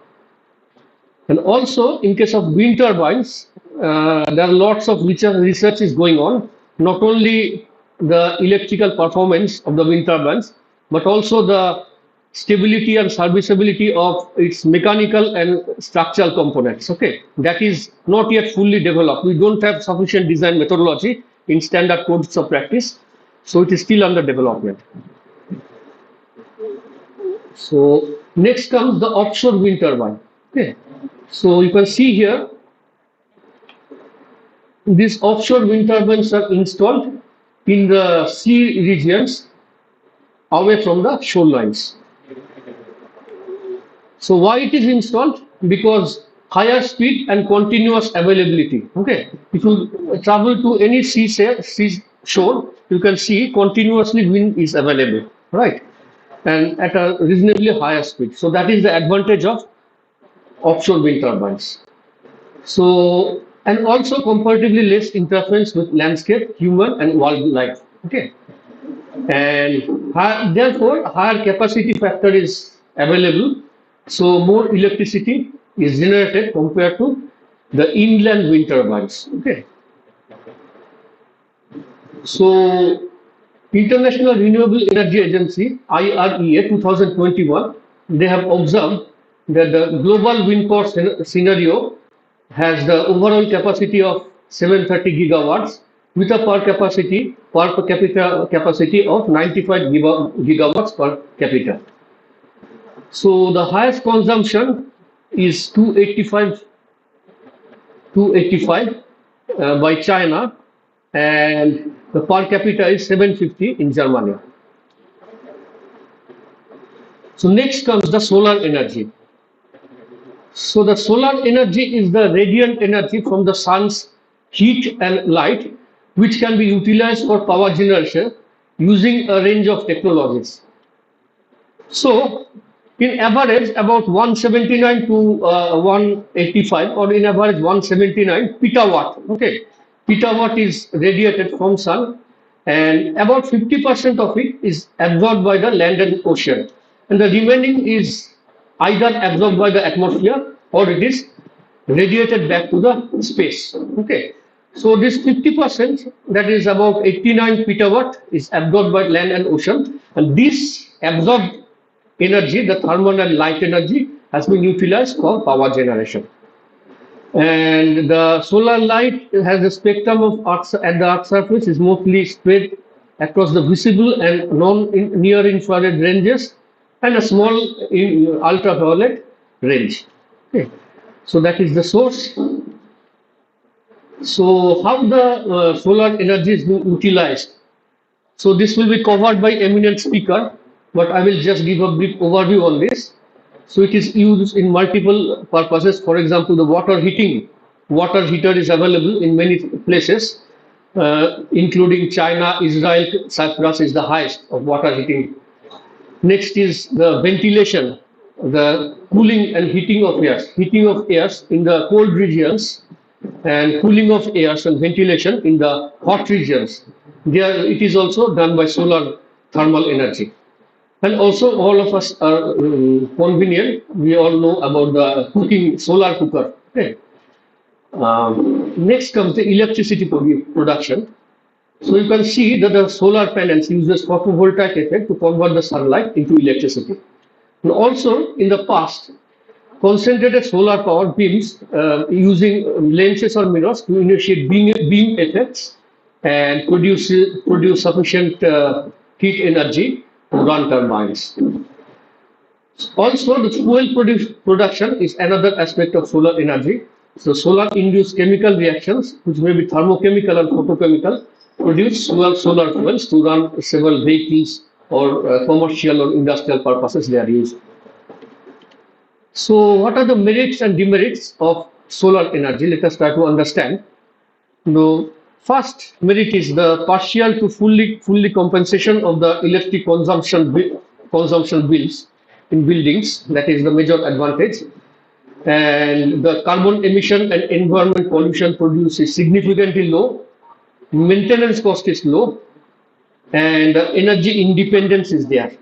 And also, in case of wind turbines, there are lots of research is going on. Not only the electrical performance of the wind turbines, but also the stability and serviceability of its mechanical and structural components. Okay, that is not yet fully developed. We don't have sufficient design methodology in standard codes of practice, so it is still under development. So next comes the offshore wind turbine. Okay, so you can see here these offshore wind turbines are installed in the sea regions away from the shorelines. So why it is installed? Because higher speed and continuous availability. Okay, if you travel to any shore, you can see continuously wind is available, right? And at a reasonably higher speed. So that is the advantage of offshore wind turbines. So, and also comparatively less interference with landscape, human and wildlife. Okay, and therefore higher capacity factor is available. So more electricity is generated compared to the inland wind turbines. Okay. So International Renewable Energy Agency (IREA) 2021, they have observed that the global wind power scenario has the overall capacity of 730 gigawatts with a per capita capacity of 95 gigawatts per capita. So the highest consumption is 285 by China, and the per capita is 750 in Germany. So next comes the solar energy. So the solar energy is the radiant energy from the sun's heat and light, which can be utilized for power generation using a range of technologies. So in average about 179 to 185, or in average 179 petawatt. Okay, petawatt is radiated from sun, and about 50% of it is absorbed by the land and ocean, and the remaining is either absorbed by the atmosphere or it is radiated back to the space. Okay, So this 50%, that is about 89 petawatt, is absorbed by land and ocean, and this absorbed energy, the thermal and light energy, has been utilized for power generation. And the solar light has a spectrum of Earth, at the Earth surface is mostly spread across the visible and near infrared ranges and a small ultraviolet range. Okay. So that is the source. So how the solar energy is being utilized? So this will be covered by eminent speaker, but I will just give a brief overview on this. So it is used in multiple purposes. For example, the water heating. Water heater is available in many places, including China, Israel, Cyprus is the highest of water heating. Next is the ventilation, the cooling and heating of airs. Heating of airs in the cold regions and cooling of airs and ventilation in the hot regions. There it is also done by solar thermal energy. And also all of us are convenient. We all know about the cooking solar cooker. Okay. Next comes the electricity production. So you can see that the solar panels uses photovoltaic effect to convert the sunlight into electricity. And also in the past, concentrated solar power beams using lenses or mirrors to initiate beam effects and produce sufficient heat energy to run turbines. Also, the fuel production is another aspect of solar energy. So solar induced chemical reactions, which may be thermochemical and photochemical, produce solar fuels to run several vehicles or commercial or industrial purposes they are used. So what are the merits and demerits of solar energy? Let us try to understand. The first merit is the partial to fully compensation of the electric consumption bills in buildings. That is the major advantage. And the carbon emission and environment pollution produced is significantly low. Maintenance cost is low, and energy independence is there.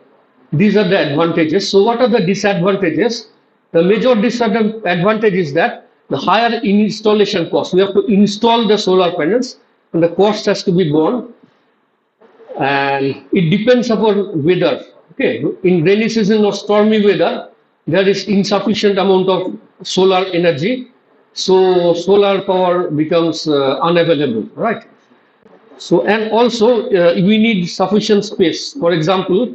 These are the advantages. So what are the disadvantages? The major disadvantage is that the higher installation cost. We have to install the solar panels, and the cost has to be borne. And it depends upon weather. Okay, in rainy season or stormy weather, there is insufficient amount of solar energy, so solar power becomes unavailable, right? So, and also we need sufficient space. For example,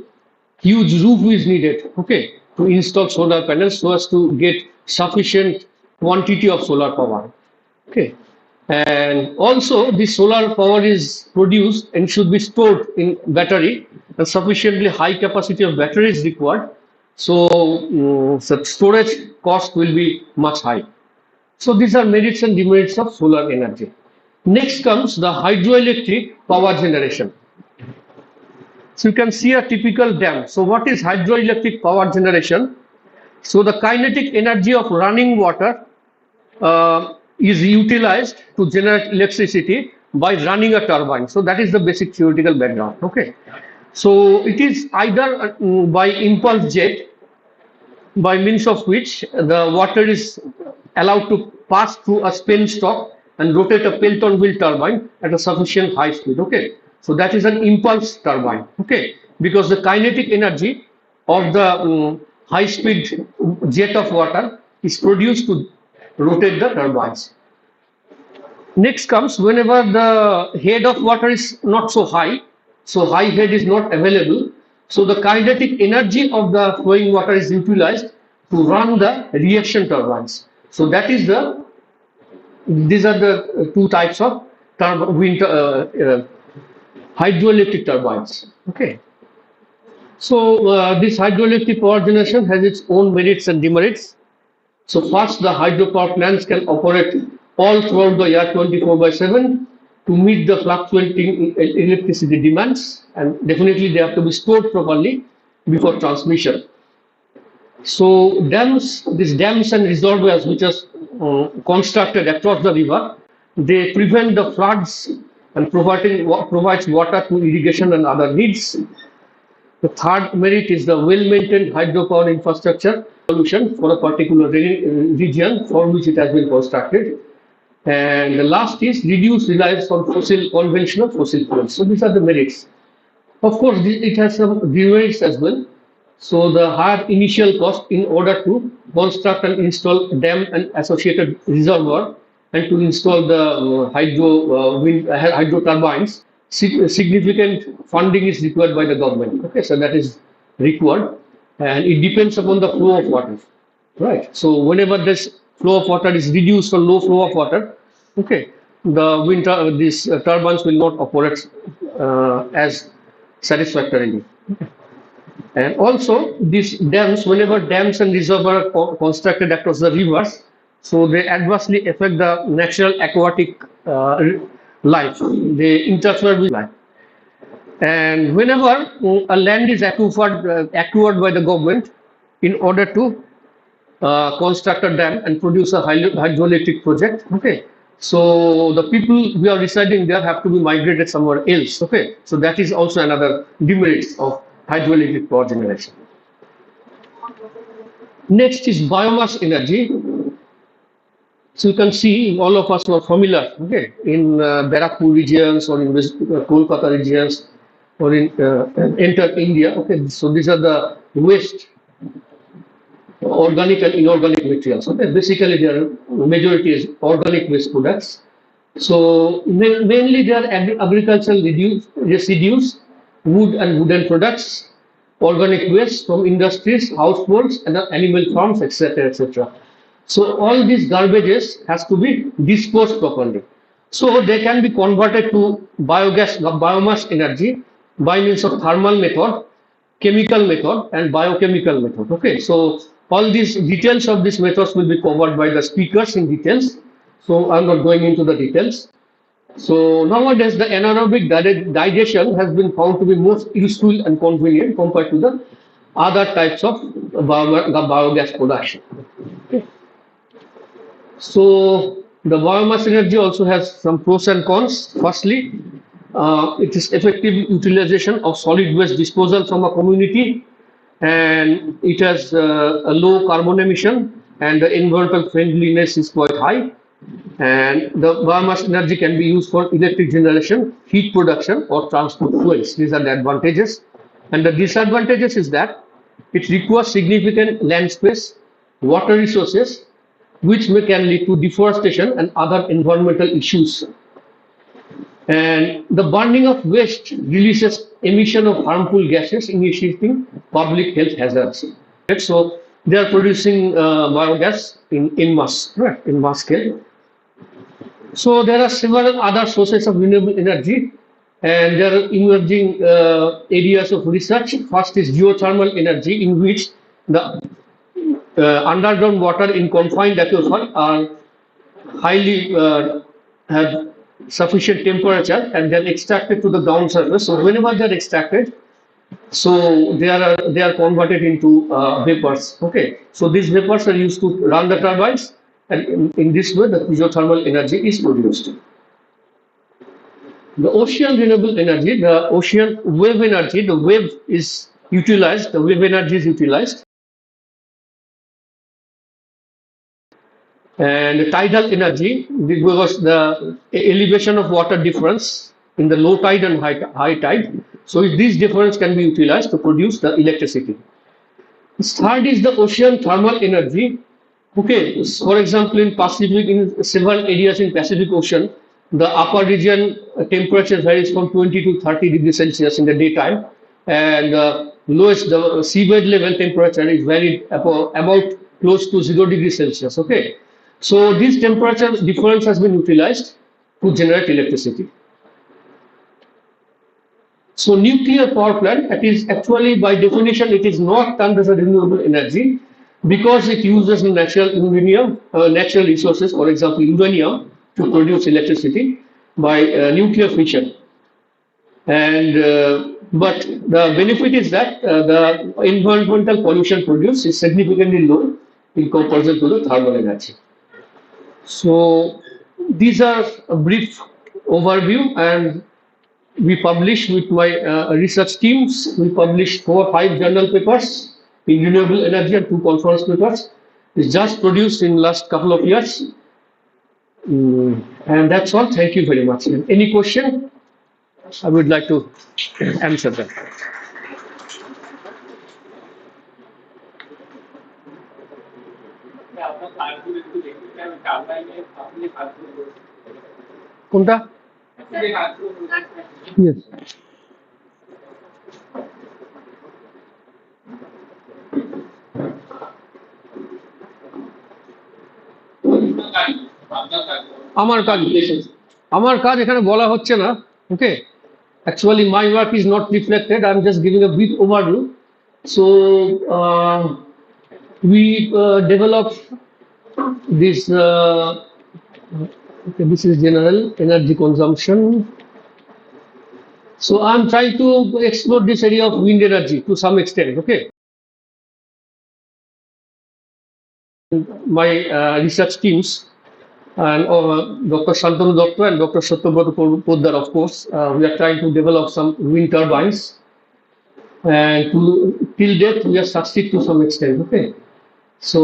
huge roof is needed, okay, to install solar panels so as to get sufficient quantity of solar power, okay. And also this solar power is produced and should be stored in battery, and sufficiently high capacity of battery is required. So the storage cost will be much high. So these are merits and demerits of solar energy. Next comes the hydroelectric power generation. So you can see a typical dam. So what is hydroelectric power generation? So the kinetic energy of running water is utilized to generate electricity by running a turbine. So that is the basic theoretical background. Okay. So it is either by impulse jet, by means of which the water is allowed to pass through a penstock and rotate a Pelton wheel turbine at a sufficient high speed. Okay, so that is an impulse turbine. Okay, because the kinetic energy of the high speed jet of water is produced to rotate the turbines. Next comes whenever the head of water is not so high, so high head is not available. So the kinetic energy of the flowing water is utilized to run the reaction turbines. So that is these are the two types of hydroelectric turbines. Okay. So this hydroelectric power generation has its own merits and demerits. So first, the hydropower plants can operate all throughout the year 24/7 to meet the fluctuating electricity demands, and definitely they have to be stored properly before transmission. So these dams and reservoirs which are constructed across the river, they prevent the floods and provides water to irrigation and other needs. The third merit is the well-maintained hydropower infrastructure solution for a particular region for which it has been constructed. And the last is reduce reliance on conventional fossil fuels. So these are the merits. Of course, it has some demerits as well. So the higher initial cost in order to construct and install dam and associated reservoir and to install the hydro turbines, significant funding is required by the government. Okay, so that is required, and it depends upon the flow of water, right? So whenever this flow of water is reduced or low flow of water, okay, the these turbines will not operate as satisfactorily. And also these dams, whenever dams and reservoirs are constructed across the rivers, so they adversely affect the natural aquatic life. They interfere with life. And whenever a land is acquired by the government in order to construct a dam and produce a hydroelectric project, okay, so the people who are residing there have to be migrated somewhere else, okay. So that is also another demerit of hydroelectric power generation. Next is biomass energy. So you can see all of us are familiar, okay, in Barakpur regions or in Kolkata regions or in enter India, okay. So these are the waste, organic and inorganic materials. Okay, basically their majority is organic waste products. So mainly they are agricultural residues, wood and wooden products, organic waste from industries, households, and animal farms, etc., etc. So all these garbages has to be disposed properly. So they can be converted to biomass energy by means of thermal method, chemical method, and biochemical method. Okay, so all these details of these methods will be covered by the speakers in details. So I'm not going into the details. So nowadays the anaerobic digestion has been found to be most useful and convenient compared to the other types of biogas production. Okay. So the biomass energy also has some pros and cons. Firstly, it is effective utilization of solid waste disposal from a community, and it has a low carbon emission, and the environmental friendliness is quite high. And the biomass energy can be used for electric generation, heat production, or transport fuels. These are the advantages. And the disadvantages is that it requires significant land space, water resources, which can lead to deforestation and other environmental issues. And the burning of waste releases emission of harmful gases, initiating public health hazards. So they are producing biogas in mass, right, in mass scale. So there are several other sources of renewable energy, and there are emerging areas of research. First is geothermal energy, in which the underground water in confined aquifer are highly have sufficient temperature and then extracted to the ground surface. So whenever they are extracted, so they are converted into vapors. Okay, so these vapors are used to run the turbines, and in this way the geothermal energy is produced. The ocean renewable energy, the ocean wave energy, the wave is utilized, the wave energy is utilized. And tidal energy, because the elevation of water difference in the low tide and high tide, so this difference can be utilized to produce the electricity. Third is the ocean thermal energy. Okay, for example, in Pacific, in several areas in Pacific Ocean, the upper region temperature varies from 20 to 30 degrees Celsius in the daytime, and lowest, the seabed level temperature is varied about close to 0 degrees Celsius. Okay, so this temperature difference has been utilized to generate electricity. So nuclear power plant, it is actually by definition it is not termed as a renewable energy, because it uses natural natural resources, for example uranium, to produce electricity by nuclear fission. And but the benefit is that the environmental pollution produced is significantly low in comparison to the thermal energy. So these are a brief overview, and we published with my research teams, we published 4 or 5 journal papers in renewable energy and 2 conference papers. It's just produced in last couple of years. And that's all. Thank you very much. Any question? I would like to answer them. আপনার কাজগুলো একটু দেখতে চাই টারবাইনে আপনি কাজগুলো করছেন কোনটা? যে কাজগুলো করছেন Yes. আমার কাজ এখানে বলা হচ্ছে না, ওকে? Actually, my work is not reflected. I'm just giving a brief overview. So, we develop this. Okay, this is general energy consumption. So, I'm trying to explore this area of wind energy to some extent. Okay. My research teams and Dr. Shantanu Dotto and Dr. Satyabrat Poddar, of course, we are trying to develop some wind turbines. And till date, we have succeeded to some extent. Okay. So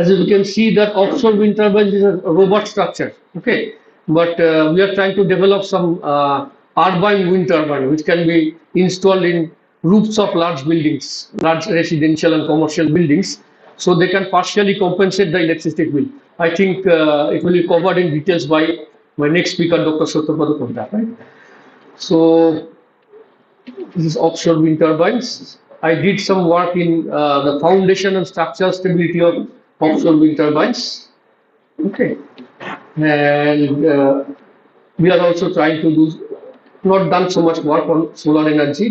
as you can see, that offshore wind turbine is a robot structure. Okay. But we are trying to develop some turbine wind turbine, which can be installed in roofs of large buildings, large residential and commercial buildings, so they can partially compensate the electricity bill. I think it will be covered in details by my next speaker, Dr. Satyabrat Poddar. Right? So this is offshore wind turbines. I did some work in the foundation and structural stability of offshore wind turbines. Okay. And we are also trying to do, not done so much work on solar energy.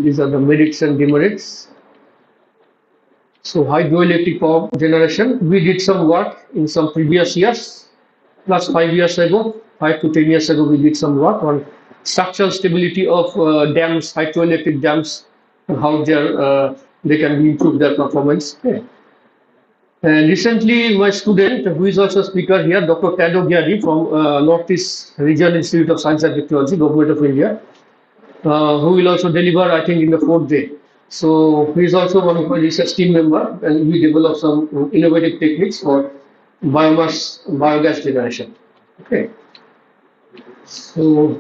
These are the merits and demerits. So hydroelectric power generation, we did some work in some previous years. Plus 5 years ago, 5 to 10 years ago, we did some work on structural stability of dams, hydroelectric dams, and how they can improve their performance. Okay. And recently, my student, who is also a speaker here, Dr. Tado Gyari from Northeast Region Institute of Science and Technology, Government of India, who will also deliver, I think, in the 4th day. So he is also one of my research team member, and we develop some innovative techniques for biogas generation. Okay. So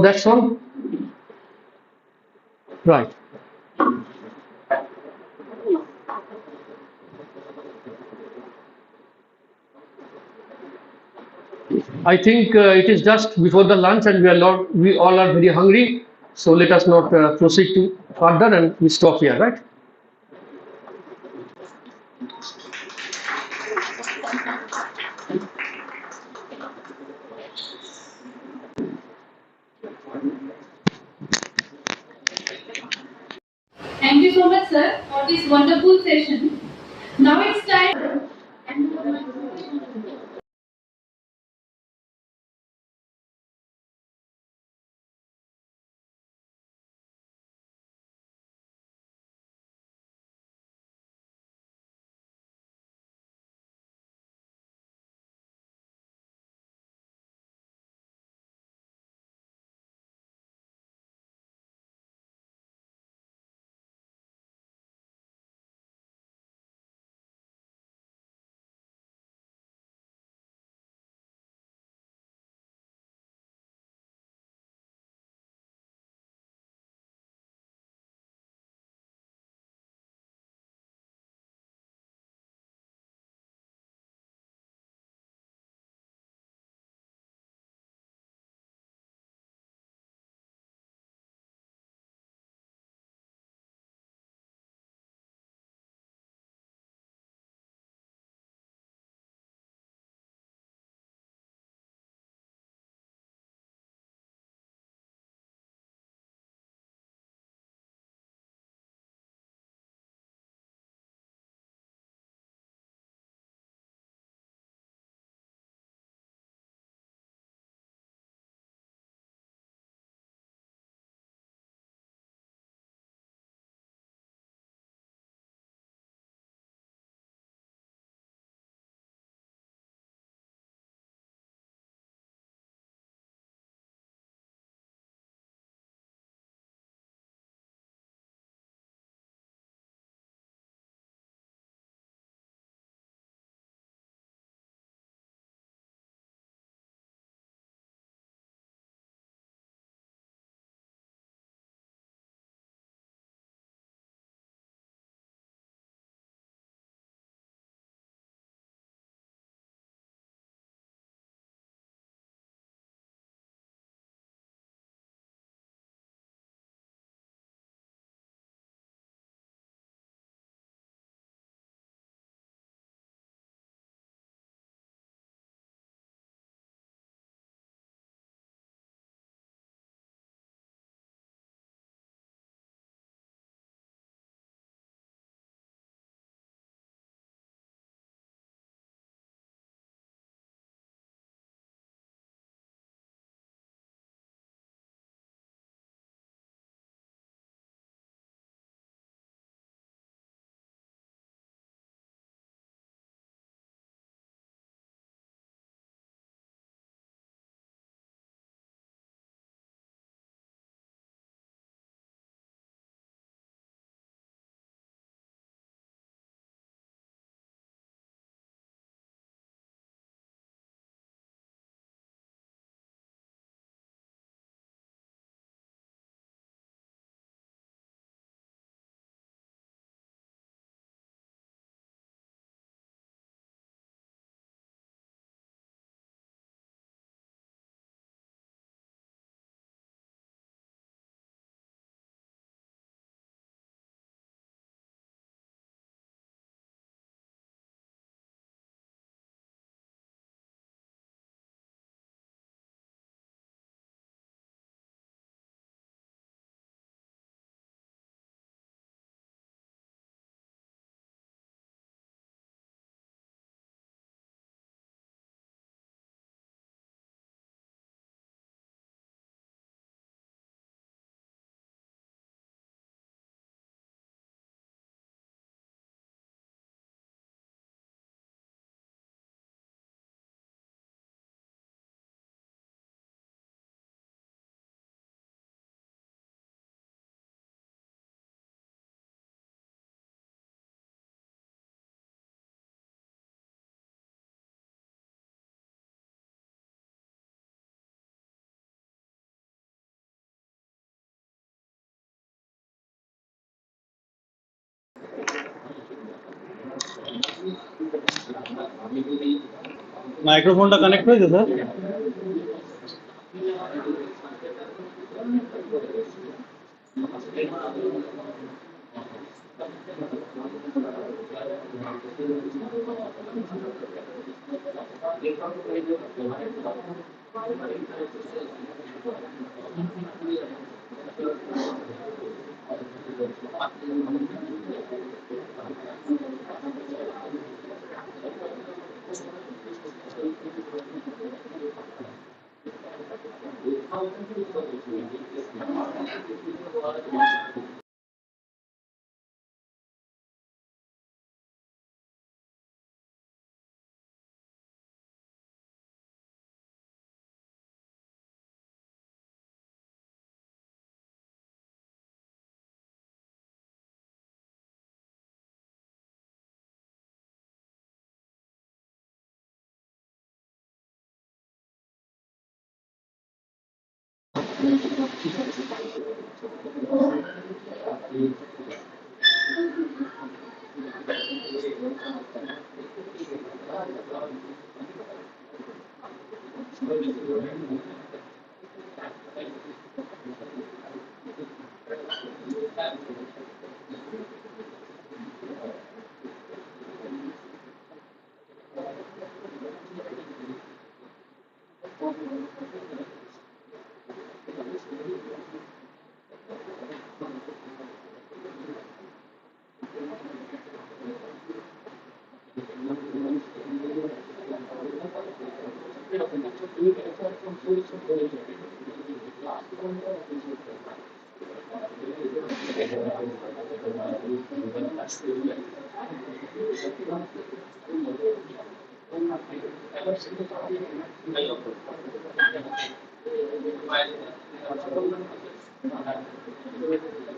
that's all. Right. I think it is just before the lunch, and we all are very hungry. So let us not proceed to further, and we stop here, right? Thank you so much, sir, for this wonderful session. Now it's time. মাইক্রোফোনটা connect হয়েছে sir?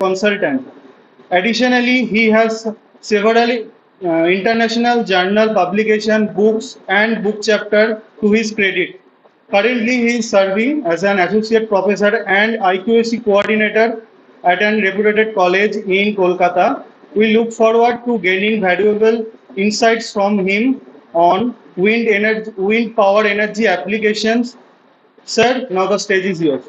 Consultant. Additionally, he has several international journal publication, books and book chapter to his credit. Currently, he is serving as an associate professor and IQAC coordinator at an reputed college in Kolkata. We look forward to gaining valuable insights from him on wind power energy applications. Sir, now the stage is yours.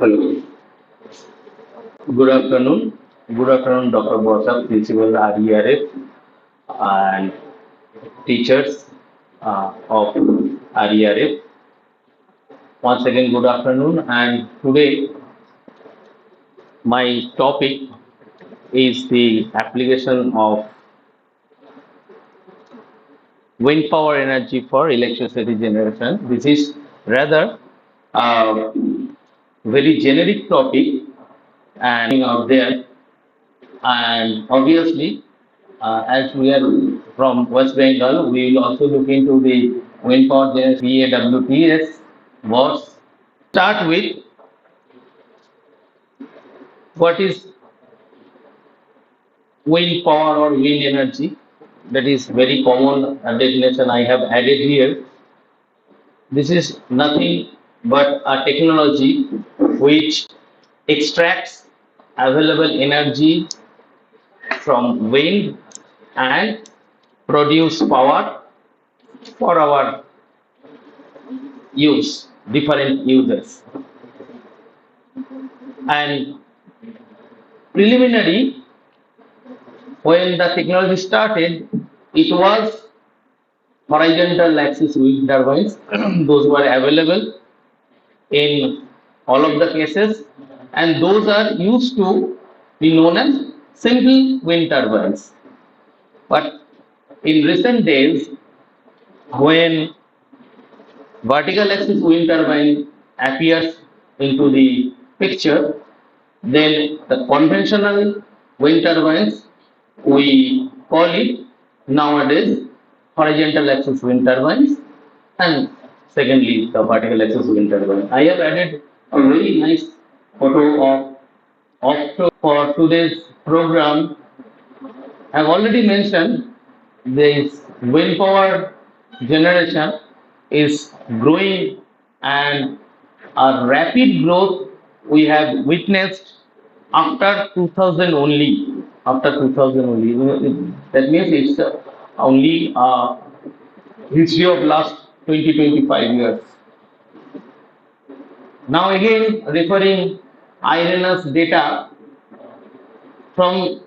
Hello. Good afternoon. Good afternoon, Dr. Bosap, Principal RERF and teachers of RERF. Once again, good afternoon. And today, my topic is the application of wind power energy for electricity generation. This is rather a very generic topic and out there, and obviously as we are from West Bengal, we will also look into the wind power generation WPS. What start with what is wind power or wind energy? That is very common definition I have added here. This is nothing but a technology which extracts available energy from wind and produce power for our use, different users. And preliminary, when the technology started, it was horizontal axis wind turbines. Those were available in all of the cases, and those are used to be known as simple wind turbines. But in recent days, when vertical axis wind turbine appears into the picture, then the conventional wind turbines, we call it nowadays horizontal axis wind turbines, and secondly the vertical axis wind turbine. I have added a very nice photo of offshore for today's program, I've already mentioned this wind power generation is growing, and a rapid growth we have witnessed after 2000 only. After 2000 only. That means it's only history of last 20-25 years. Now again referring IRNS data from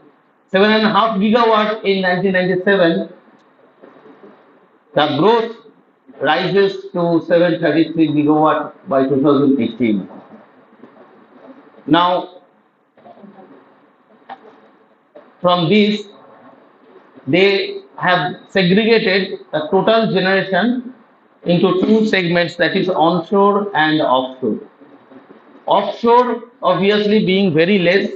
7.5 gigawatt in 1997, the growth rises to 733 gigawatt by 2018. Now from this they have segregated the total generation into two segments, that is onshore and offshore. Offshore obviously being very less,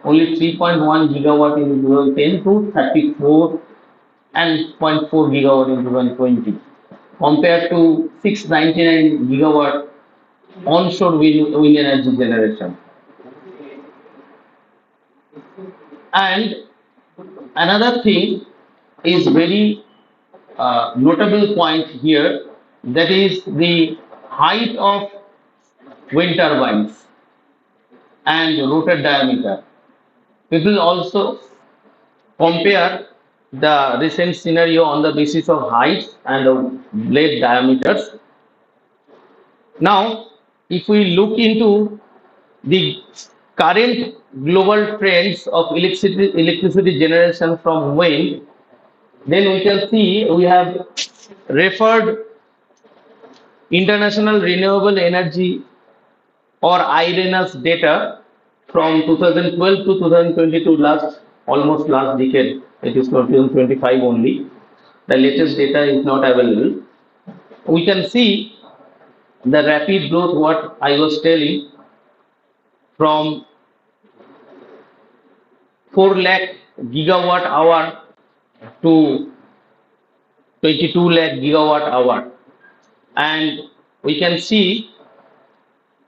only 3.1 gigawatt in 2010 to 34 and 0.4 gigawatt in 2020, compared to 699 gigawatt onshore wind energy generation. And another thing is very notable point here, that is the height of wind turbines and rotor diameter. People also compare the recent scenario on the basis of height and the blade diameters. Now, if we look into the current global trends of electricity generation from wind, then we can see we have referred International Renewable Energy or IRENA's data from 2012 to 2022, almost last decade. It is 2025 only. The latest data is not available. We can see the rapid growth, what I was telling, from 4 lakh gigawatt hour to 22 lakh gigawatt hour. And we can see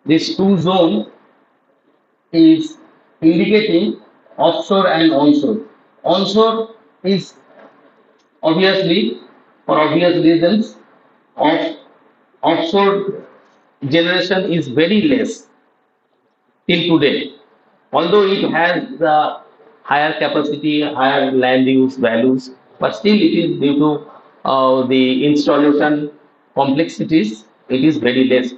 this two zone is indicating offshore and onshore. Onshore is obviously, for obvious reasons, offshore generation is very less till today. Although it has the higher capacity, higher land use values, but still it is due to the installation complexities, it is very less.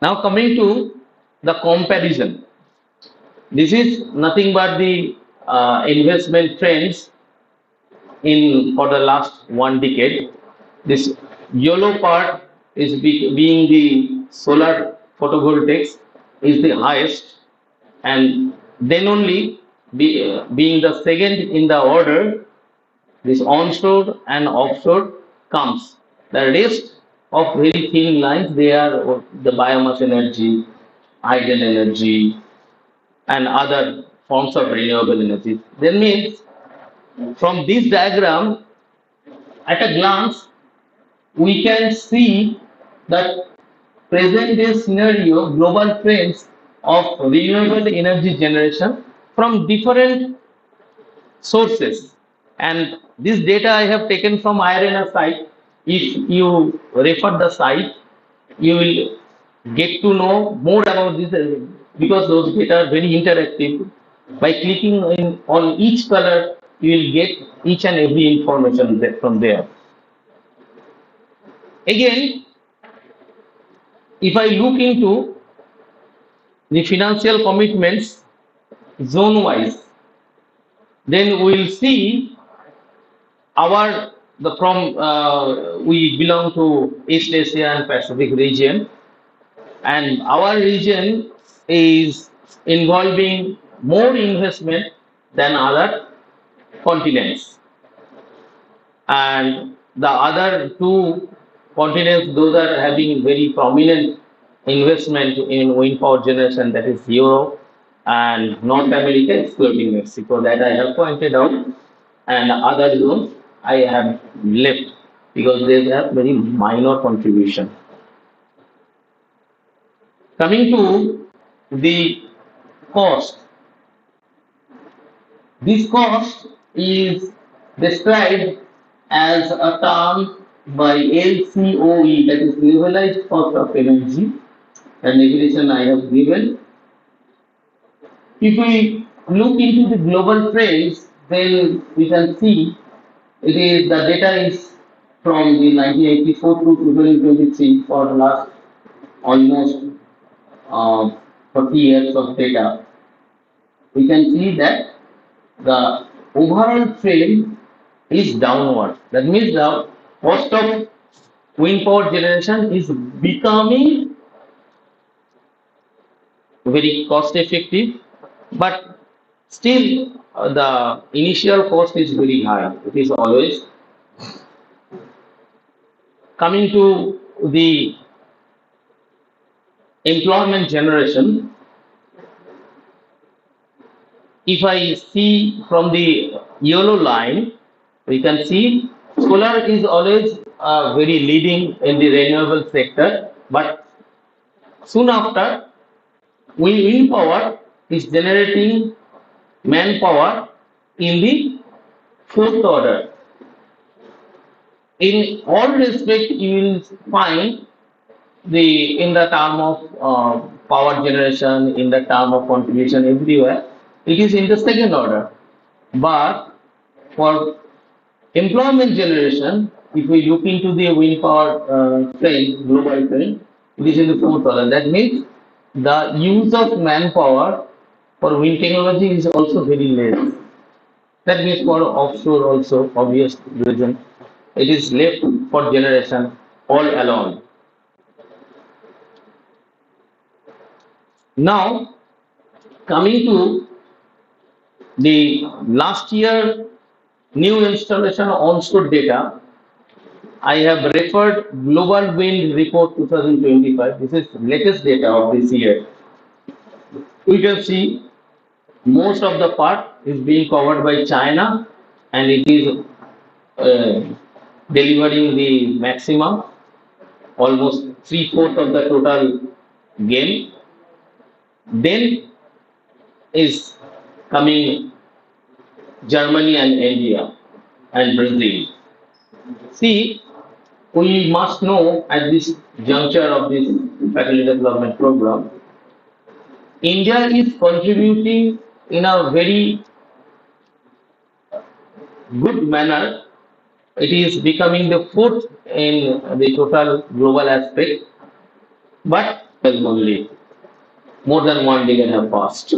Now coming to the comparison, this is nothing but the investment trends in for the last 1 decade. This yellow part is being the solar photovoltaics is the highest, and then only being the second in the order, this onshore and offshore comes. The rest of very thin lines, they are the biomass energy, hydrogen energy, and other forms of renewable energy. That means from this diagram, at a glance, we can see that present day scenario, global trends of renewable energy generation from different sources. And this data I have taken from IRNA site. If you refer the site, you will get to know more about this because those data are very interactive. By clicking on each color, you will get each and every information from there. Again, if I look into the financial commitments zone wise, then we will see we belong to East Asia and Pacific region, and our region is involving more investment than other continents, and the other two continents, those are having very prominent investment in wind power generation, that is Europe and North America, excluding Mexico, that I have pointed out, and other zones I have left because they have very minor contribution. Coming to the cost. This cost is described as a term by LCOE, that is levelized cost of energy, and definition I have given. If we look into the global trends, then we can see the data is from the 1984 to 2023 for the last almost 40 years of data. We can see that the overall trend is downward. That means the cost of wind power generation is becoming very cost effective, but still the initial cost is very high. It is always coming to the employment generation. If I see from the yellow line, we can see solar is always very leading in the renewable sector, but soon after wind power is generating manpower in the fourth order. In all respect, you will find in the term of power generation, in the term of contribution everywhere, it is in the second order. But for employment generation, if we look into the wind power trend, global trend, it is in the fourth order. That means the use of manpower for wind technology is also very less. That means for offshore also, obvious reason, it is left for generation all alone. Now, coming to the last year new installation onshore data, I have referred Global Wind Report 2025. This is latest data of this year. We can see most of the part is being covered by China, and it is delivering the maximum, almost 3/4 of the total gain. Then is coming Germany and India and Brazil. See, we must know at this juncture of this faculty development program, India is contributing in a very good manner. It is becoming the fourth in the total global aspect, but only more than 1 decade have passed.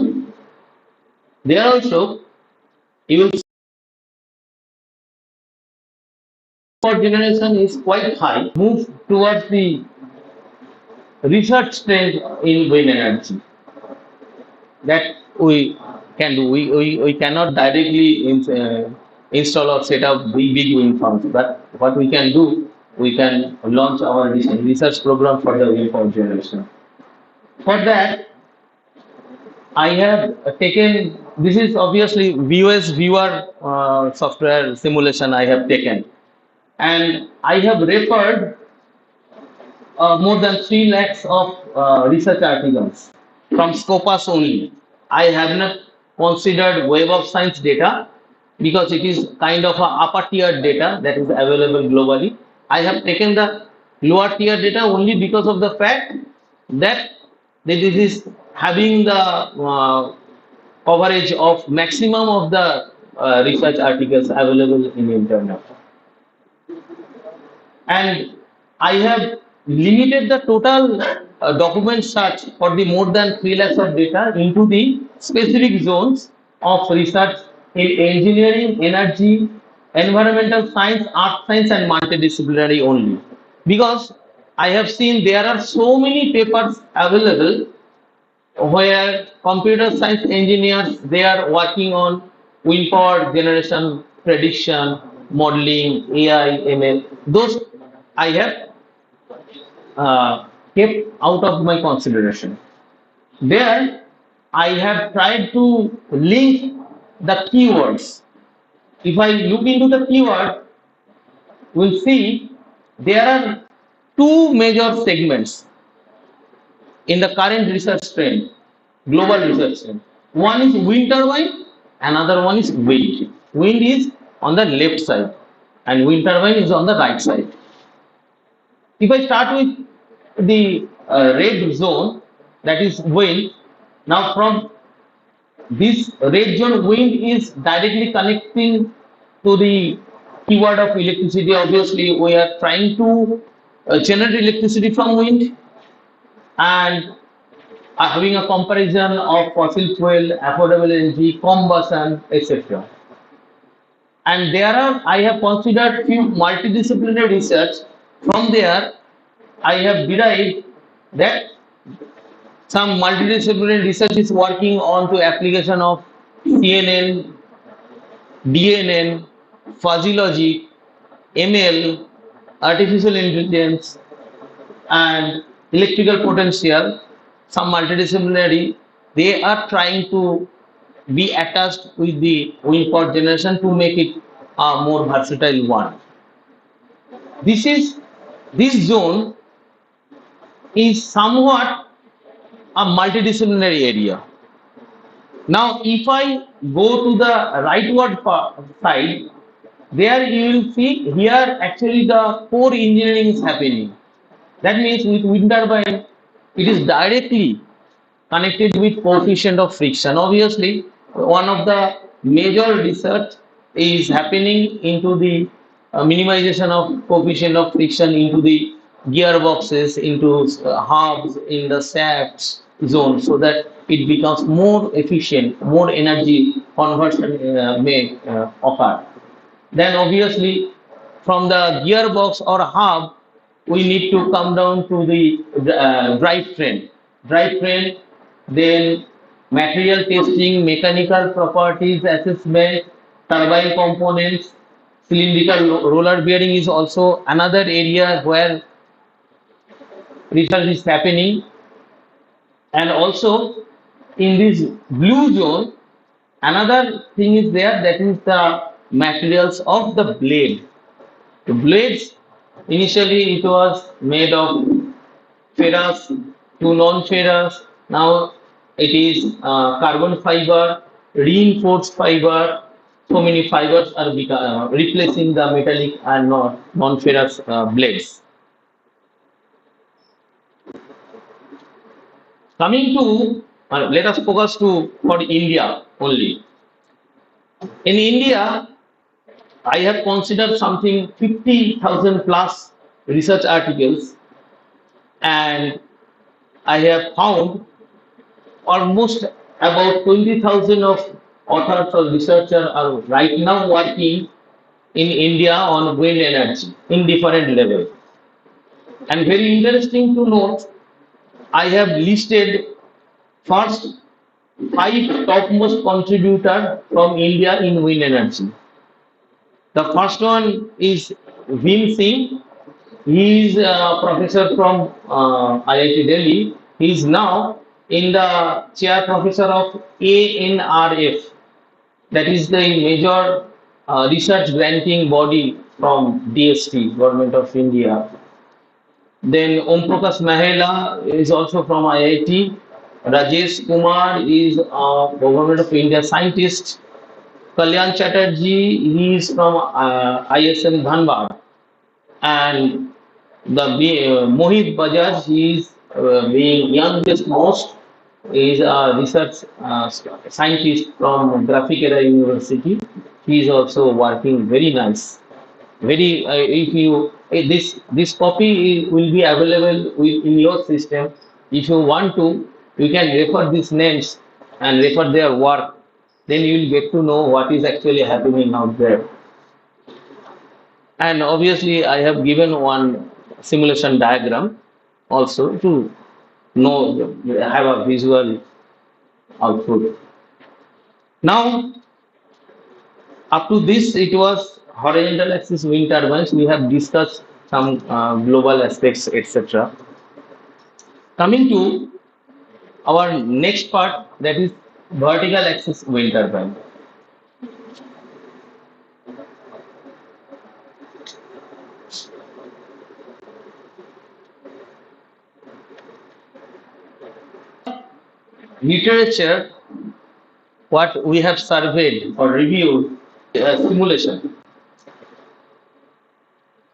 There also, you will see power generation is quite high. Move towards the research trend in wind energy that we can do. We cannot directly install or set up big wind farms, but what we can do, we can launch our research program for the wind power generation. For that, I have taken, this is obviously VOS viewer software simulation I have taken, and I have referred more than 3 lakhs of research articles from Scopus only. I have not considered Web of Science data because it is kind of a upper tier data that is available globally. I have taken the lower tier data only because of the fact that this is having the coverage of maximum of the research articles available in the internet. And I have limited the total document search for the more than 3 lakhs of data into the specific zones of research in engineering, energy, environmental science, art science, and multidisciplinary only. Because I have seen there are so many papers available where computer science engineers, they are working on wind power generation, prediction, modeling, AI, ML. Those I have kept out of my consideration. There, I have tried to link the keywords. If I look into the keyword, we'll see there are 2 major segments in the current research trend. global research center. One is wind turbine, another one is wind. Wind is on the left side and wind turbine is on the right side. If I start with the red zone, that is wind, now from this red zone, wind is directly connecting to the keyword of electricity. Obviously, we are trying to generate electricity from wind and having a comparison of fossil fuel, affordable energy, combustion, etc. And there are, I have considered few multidisciplinary research. From there, I have derived that some multidisciplinary research is working on to application of CNN, DNN, fuzzy logic, ML, artificial intelligence, and electrical potential. Some multidisciplinary, they are trying to be attached with the wind power generation to make it a more versatile one. This is this zone is somewhat a multidisciplinary area. Now, if I go to the rightward side, there you will see here actually the core engineering is happening. That means with wind turbine, it is directly connected with coefficient of friction. Obviously, one of the major research is happening into the minimization of coefficient of friction into the gearboxes, into hubs, in the shafts zone, so that it becomes more efficient, more energy conversion may occur. Then obviously from the gearbox or hub, we need to come down to the drivetrain. Drivetrain, then material testing, mechanical properties assessment, turbine components, cylindrical roller bearing is also another area where research is happening. And also in this blue zone, another thing is there, that is the materials of the blade. The blades, initially it was made of ferrous to non-ferrous. Now it is carbon fiber, reinforced fiber. So many fibers are replacing the metallic and non-ferrous blades. Coming to, let us focus to for India only. In India, I have considered something 50,000 plus research articles, and I have found almost about 20,000 of authors or researchers are right now working in India on wind energy in different levels. And very interesting to note, I have listed first 5 topmost contributors from India in wind energy. The first one is Vin Singh. He is a professor from IIT Delhi. He is now in the chair professor of ANRF. That is the major research granting body from DST, Government of India. Then Om Prakash Mahela is also from IIT. Rajesh Kumar is a Government of India scientist. Kalyan Chatterjee, he is from ISM Dhanbad. And the Mohit Bajaj, he is being youngest most, is a research scientist from Graphicera University. He is also working very nice. Very if you this copy will be available in your system. If you want to, you can refer these names and refer their work. Then you will get to know what is actually happening out there. And obviously, I have given one simulation diagram also to know, have a visual output. Now, up to this, it was horizontal axis wind turbines. We have discussed some global aspects, etc. Coming to our next part, that is vertical axis wind turbine. literature, what we have surveyed or reviewed, simulation.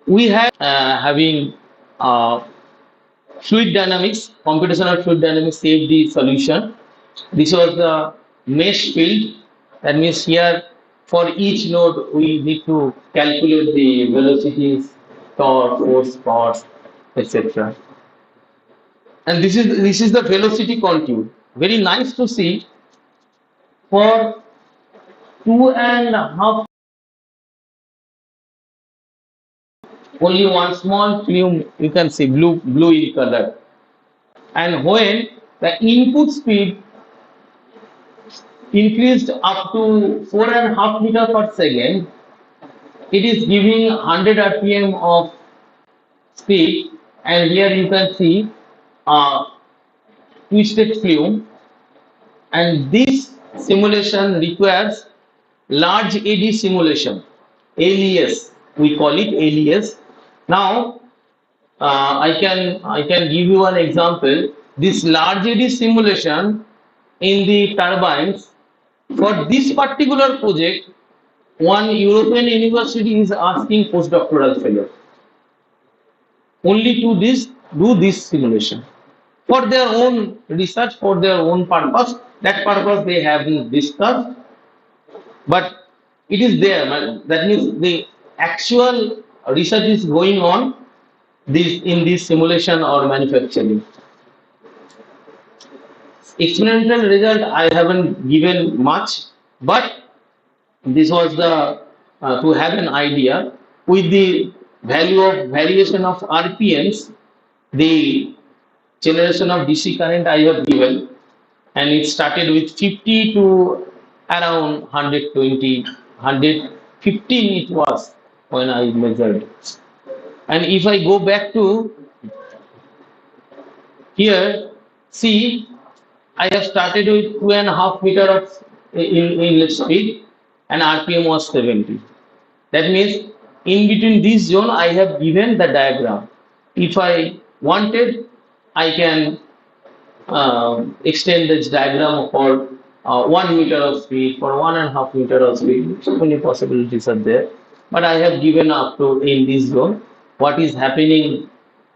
We have having fluid dynamics, computational fluid dynamics saved the solution. This was the mesh field. That means here for each node we need to calculate the velocities, torque, force, etc. And this is the velocity contour. Very nice to see. For 2.5, only one small plume you can see blue in color. And when the input speed increased up to 4.5 meter per second, it is giving 100 rpm of speed, and here you can see twisted film. And this simulation requires large eddy simulation, LES, we call it LES. Now I can give you an example. This large eddy simulation in the turbines, for this particular project, one European university is asking postdoctoral fellow only to do this simulation for their own research, for their own purpose. That purpose they haven't discussed, but it is there. That means the actual research is going on in this simulation or manufacturing. Experimental result I haven't given much, but this was the to have an idea with the value of variation of RPMs, the generation of DC current I have given, and it started with 50 to around 120, 115 it was when I measured. And if I go back to here, see, I have started with 2.5 meter of inlet speed and RPM was 70. That means in between this zone I have given the diagram. If I wanted, I can extend this diagram for 1 meter of speed, for 1.5 meter of speed. So many possibilities are there. But I have given up to in this zone what is happening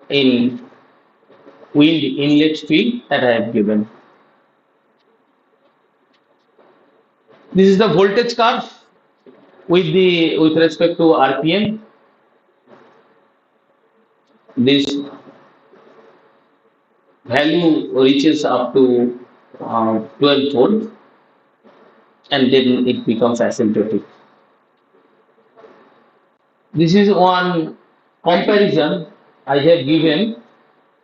in wind inlet field that I have given. This is the voltage curve with respect to RPM. This value reaches up to 12 volt, and then it becomes asymptotic. This is one comparison I have given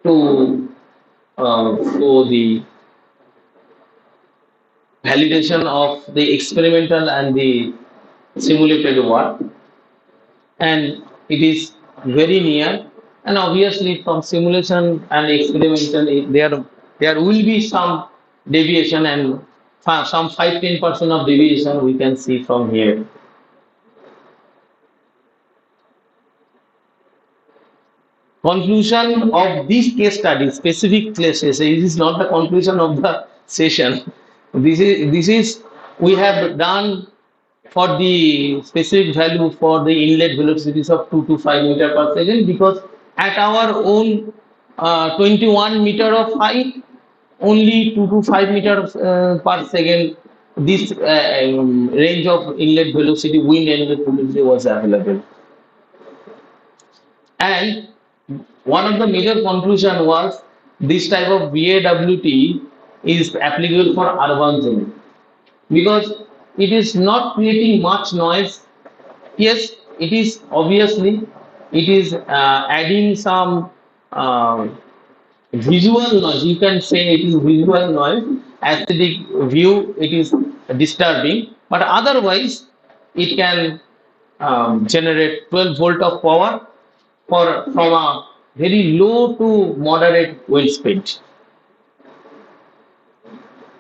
to show the validation of the experimental and the simulated work, and it is very near. And obviously from simulation and experimental there will be some deviation, and some 5-10% of deviation we can see from here. Conclusion of this case study, specific cases, it is not the conclusion of the session. This is we have done for the specific value for the inlet velocities of 2 to 5 meter per second, because at our own 21 meter of height, only 2 to 5 meters per second this range of inlet velocity, wind inlet velocity was available. And one of the major conclusion was this type of BAWT is applicable for urban zone, because it is not creating much noise. Yes, it is obviously it is adding some visual noise. You can say it is visual noise. Aesthetic view, it is disturbing, but otherwise it can generate 12 volt of power from a very low to moderate wind speed.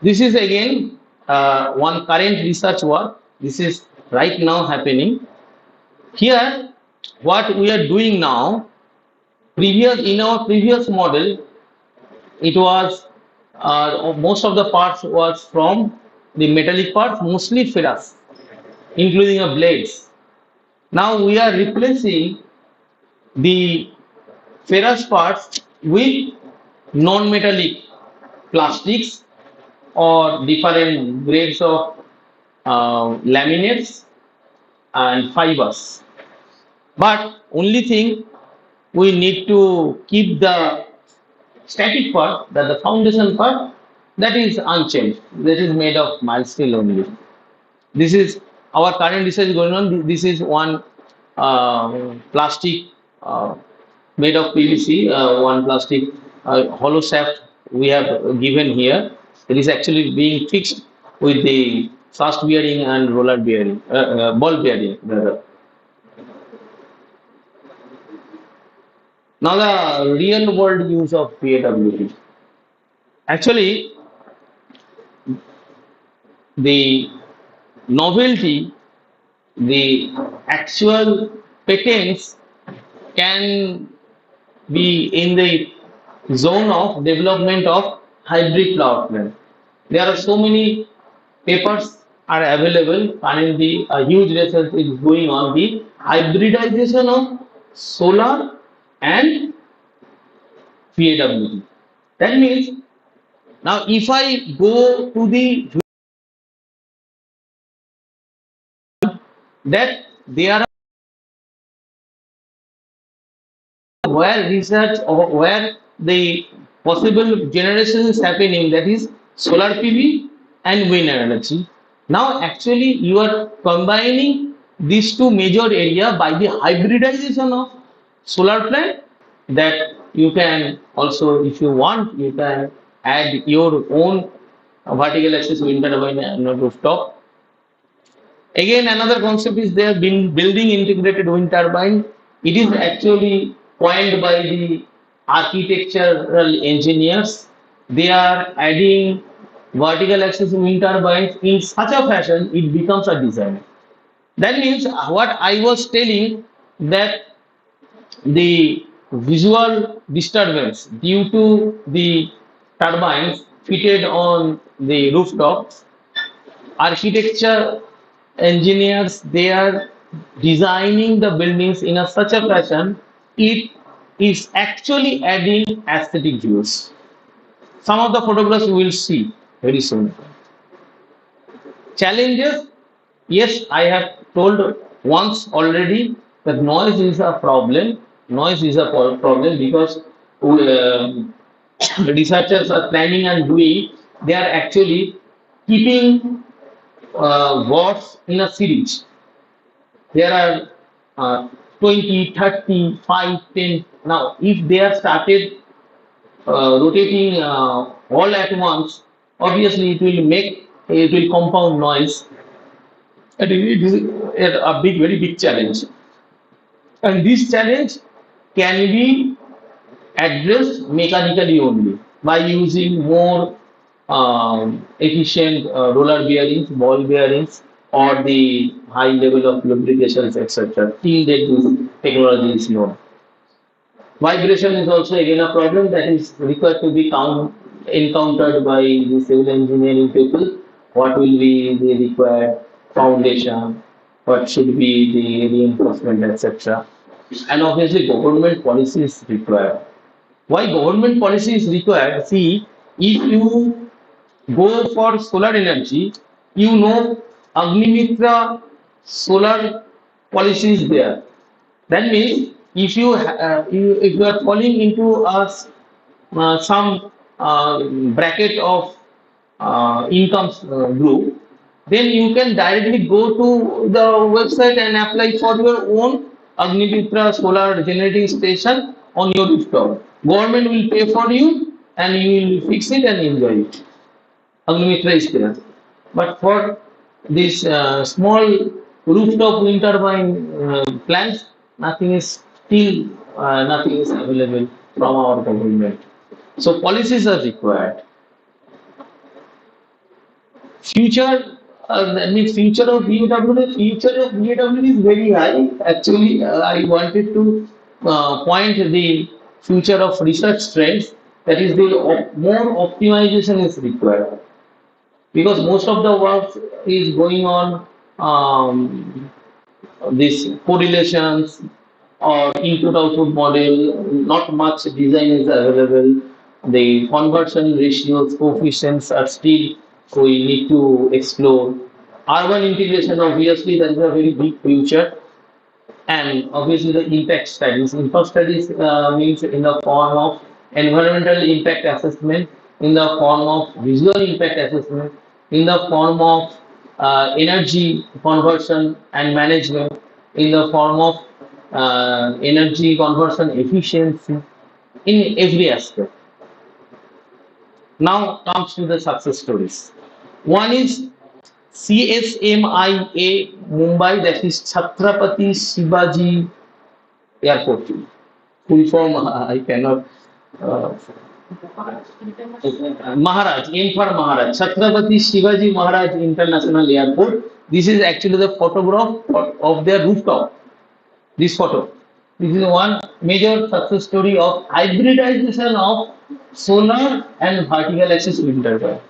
This is again one current research work. This is right now happening. Here, what we are doing now, in our previous model, it was most of the parts was from the metallic parts, mostly ferrous, including the blades. Now we are replacing the ferrous parts with non-metallic plastics or different grades of laminates and fibers. But only thing, we need to keep the static part, that the foundation part, that is unchanged. That is made of mild steel only. This is our current research going on. This is one plastic made of PVC, one plastic hollow shaft we have given here. It is actually being fixed with the thrust bearing and roller bearing, ball bearing rather. Now the real world use of PAWT. Actually, the novelty, the actual patents can be in the zone of development of hybrid power plant. There are so many papers are available. Currently, a huge research is going on the hybridization of solar and PAWT. That means now if I go to the that there are where research or where the possible generation is happening, that is solar PV and wind energy. Now actually you are combining these two major area by the hybridization of solar plant, that you can also, if you want, you can add your own vertical axis wind turbine on the rooftop. Again, another concept is they have been building integrated wind turbine. It is actually coined by the architectural engineers. They are adding vertical axis wind turbines in such a fashion it becomes a design. That means what I was telling, that the visual disturbance due to the turbines fitted on the rooftops, architecture engineers, they are designing the buildings in a such a fashion it is actually adding aesthetic views. Some of the photographs you will see very soon. Challenges, yes, I have told once already that noise is a problem. Noise is a problem because researchers are planning and doing, they are actually keeping watts in a series. There are 20, 30, 5, 10. Now, if they are started rotating all at once, obviously it will compound noise. And it is a very big challenge. And this challenge can be addressed mechanically only by using more efficient roller bearings, ball bearings, or the high level of lubrications, etc. Till that this technology is known. Vibration is also again a problem that is required to be encountered by the civil engineering people. What will be the required foundation? What should be the reinforcement, etc. And obviously, government policy is required. Why government policy is required? See, if you go for solar energy, you know Agnimitra solar policy is there. That means if you are falling into some bracket of income group, then you can directly go to the website and apply for your own Agnimitra solar generating station on your rooftop. Government will pay for you and you will fix it and enjoy it. Agnimitra is there. But for this small rooftop wind turbine plants, nothing is available from our government. So policies are required. Future, that means future of BOWD. Future of BOWD is very high. Actually, I wanted to point the future of research trends. that is the more optimization is required, because most of the work is going on these correlations or input output model, not much design is available. The conversion ratios, coefficients are still we need to explore. Urban integration, obviously, that is a very big future. And obviously, the impact studies. Impact studies means in the form of environmental impact assessment, in the form of visual impact assessment, in the form of energy conversion and management, in the form of energy conversion efficiency, in every aspect. Now comes to the success stories. One is CSMIA Mumbai, that is Chhatrapati Shivaji Airport. Full form I cannot. Maharaj, Emperor Maharaj, Chhatrapati Shivaji Maharaj International Airport. This is actually the photograph of their rooftop. This photo. This is one major success story of hybridization of solar and vertical axis wind turbine.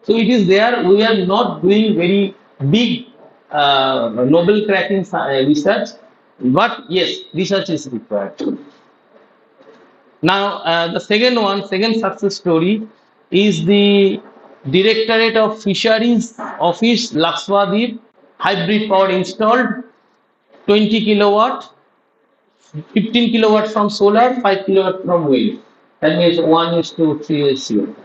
So it is there. We are not doing very big Nobel cracking research, but yes, research is required. Now, the second success story is the Directorate of Fisheries Office, Lakswadweep, hybrid power installed, 20 kilowatt, 15 kilowatt from solar, 5 kilowatt from wind. That means 1:3 ratio.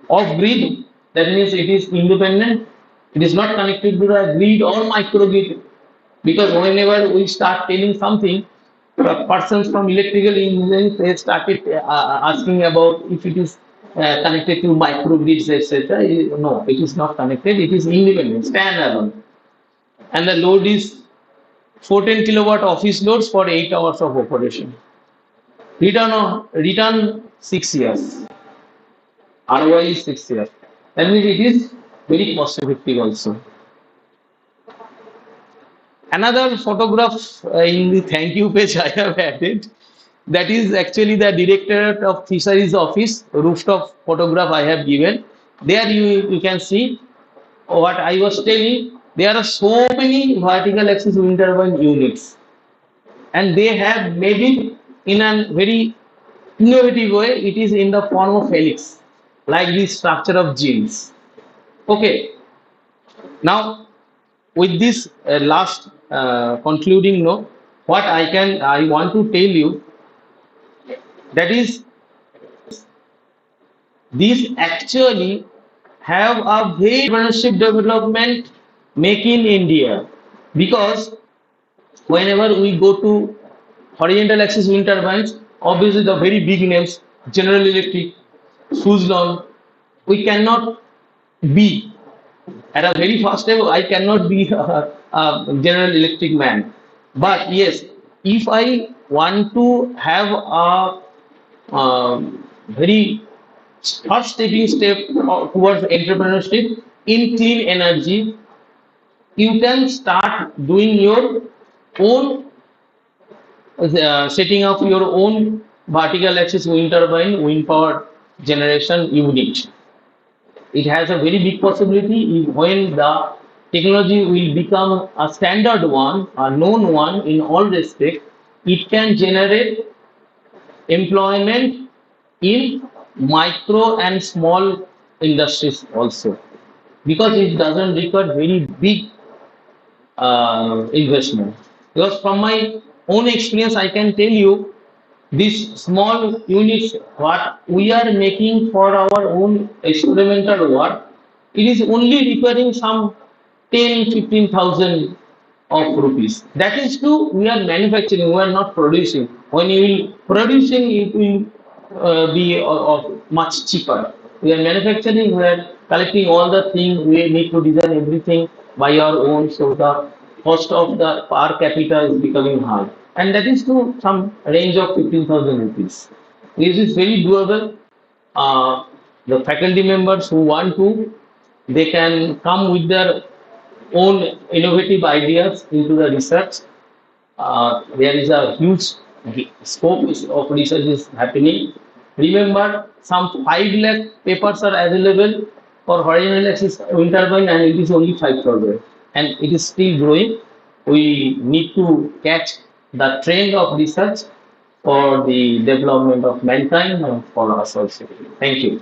Off grid, that means it is independent. It is not connected to the grid or microgrid, because whenever we start telling something, persons from electrical engineering they started asking about if it is connected to microgrids, etc. No, it is not connected. It is independent, standalone, and the load is 14 kilowatt office loads for 8 hours of operation. Return 6 years. ROI is 6 years. That means it is very cost effective also. Another photograph in the thank you page I have added, that is actually the Directorate of Fisheries Office rooftop photograph I have given. There you can see what I was telling. There are so many vertical axis wind turbine units, and they have made it in a very innovative way. It is in the form of helix, like the structure of genes. Okay. Now, with this last concluding note, what I want to tell you, that is, these actually have a very entrepreneurship development make in India, because whenever we go to horizontal axis wind turbines, obviously the very big names, General Electric, Suzlon, we cannot be at a very first level. I cannot be a General Electric man, but yes, if I want to have a very first stepping step towards entrepreneurship in clean energy, you can start doing your own setting up your own vertical axis wind turbine wind power generation unit. It has a very big possibility when the technology will become a standard one, a known one in all respects. It can generate employment in micro and small industries also, because it doesn't require very big investment. Because from my own experience, I can tell you, these small units what we are making for our own experimental work, it is only requiring some 10-15,000 of rupees. That is true, we are manufacturing, we are not producing. When you will producing, it will be much cheaper. We are manufacturing, we are collecting all the things, we need to design everything by our own, so the cost of the per capita is becoming high. And that is to some range of 15,000 rupees. This is very doable. The faculty members who want to, they can come with their own innovative ideas into the research. There is a huge scope of research is happening. Remember, some 5 lakh papers are available for horizontal axis wind turbine, and it is only 5,000, and it is still growing. We need to catch the trend of research for the development of mankind and for us also. Thank you.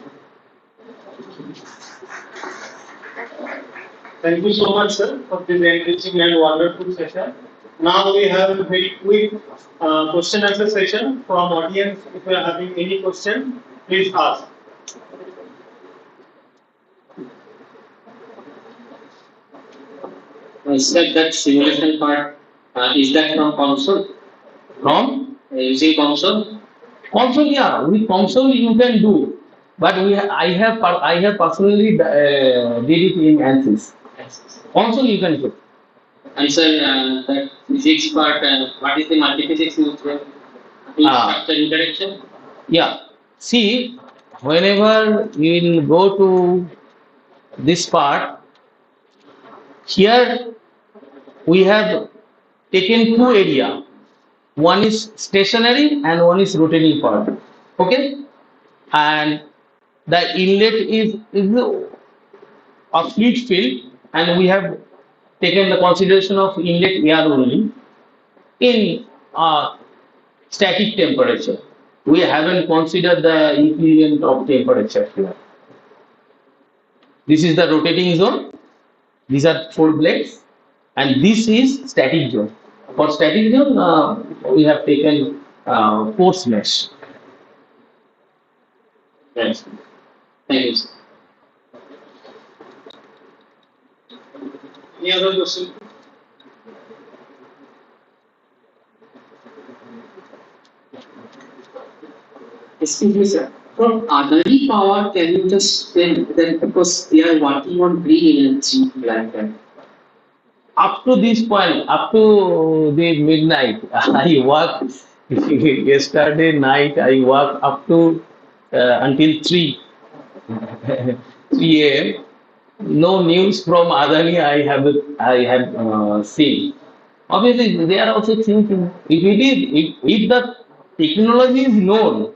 Thank you so much, sir, for this enriching and wonderful session. Now we have a very quick question answer session from audience. If you are having any question, please ask. Sir, that simulation part, is that from console? From Using console? console, yeah, with console you can do, but I have personally did it in ANSYS. Console you can do. And sir, that physics part, what is the multiphysics used for? Structure interaction? Yeah. See, whenever you will go to this part, here we have taken two area. One is stationary and one is rotating part. Okay? And the inlet is a fluid field, and we have taken the consideration of inlet air only in static temperature. We haven't considered the equivalent of temperature here. This is the rotating zone. These are 4 blades, and this is static zone. For static zone, we have taken force mesh. Yes. Thank you, sir. Any other question? Excuse me, sir. For Adani Power, can you just explain that because they are working on green energy like that? Up to this point, up to the midnight, I worked yesterday night. I worked up to until 3 a.m. No news from Adani I have seen. Obviously, they are also thinking if the technology is known,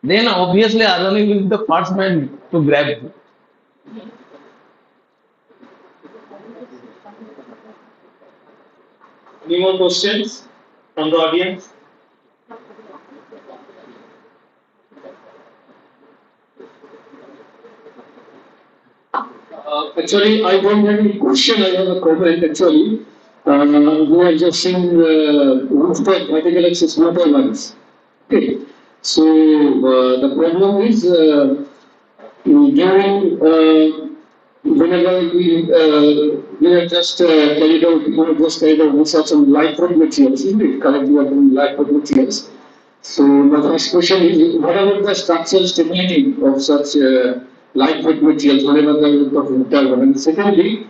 then obviously Adani will be the first man to grab it. Any more questions from the audience? Actually, I don't have any question. I have a comment. Actually, we are just seeing rooftop vertical axis motor lines. Okay. So the problem is during whenever we are just carried out, research on lightweight materials, isn't it? Currently, we are doing lightweight materials. So the first question is, what about the structural stability of such lightweight materials whenever they are talking turbine? And secondly,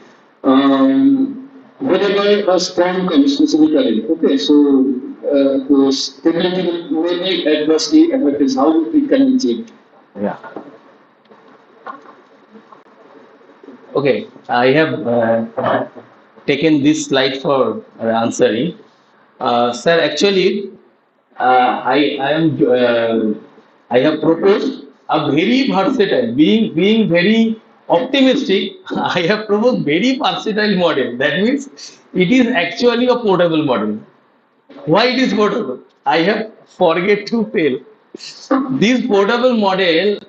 whenever a storm comes specifically, okay, so the stability may be adversely affected. How it can be changed? Yeah. Okay, I have taken this slide for answering. Sir, actually, I have proposed a very versatile, being very optimistic. I have proposed very versatile model. That means it is actually a portable model. Why it is portable? I have forget to tell. This portable model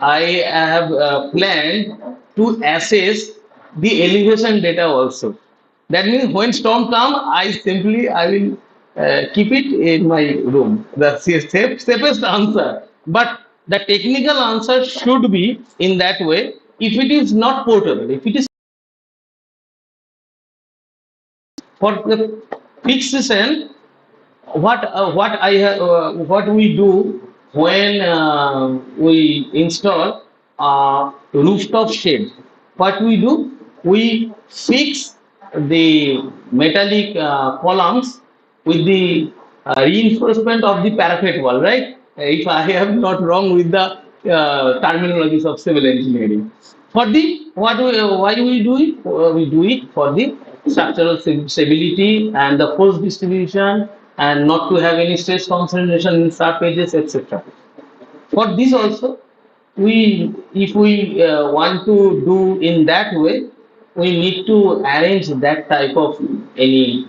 I have planned to assess the elevation data also. That means when storm come, I will keep it in my room. The safest answer. But the technical answer should be in that way. If it is not portable, if it is for the fixation, what we do when we install rooftop shade, what we do, we fix the metallic columns with the reinforcement of the parapet wall, right? If I am not wrong with the terminologies of civil engineering. For the why we do it? We do it for the structural stability and the force distribution, and not to have any stress concentration in surfaces, etc. For this also, if we want to do in that way, we need to arrange that type of any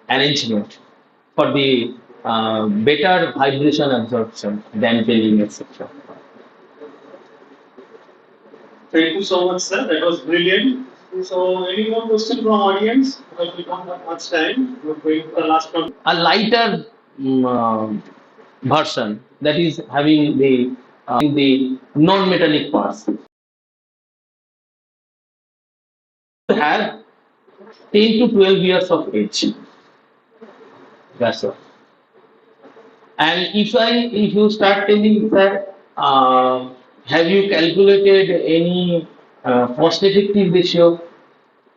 arrangement for the better vibration absorption than building, etc. Thank you so much, sir. That was brilliant. So, any more question from audience? Because we don't have much time. We're going for the last one. A lighter version that is having the non-metallic parts have 10 to 12 years of age. That's all. And if you start telling that, have you calculated any cost-effective ratio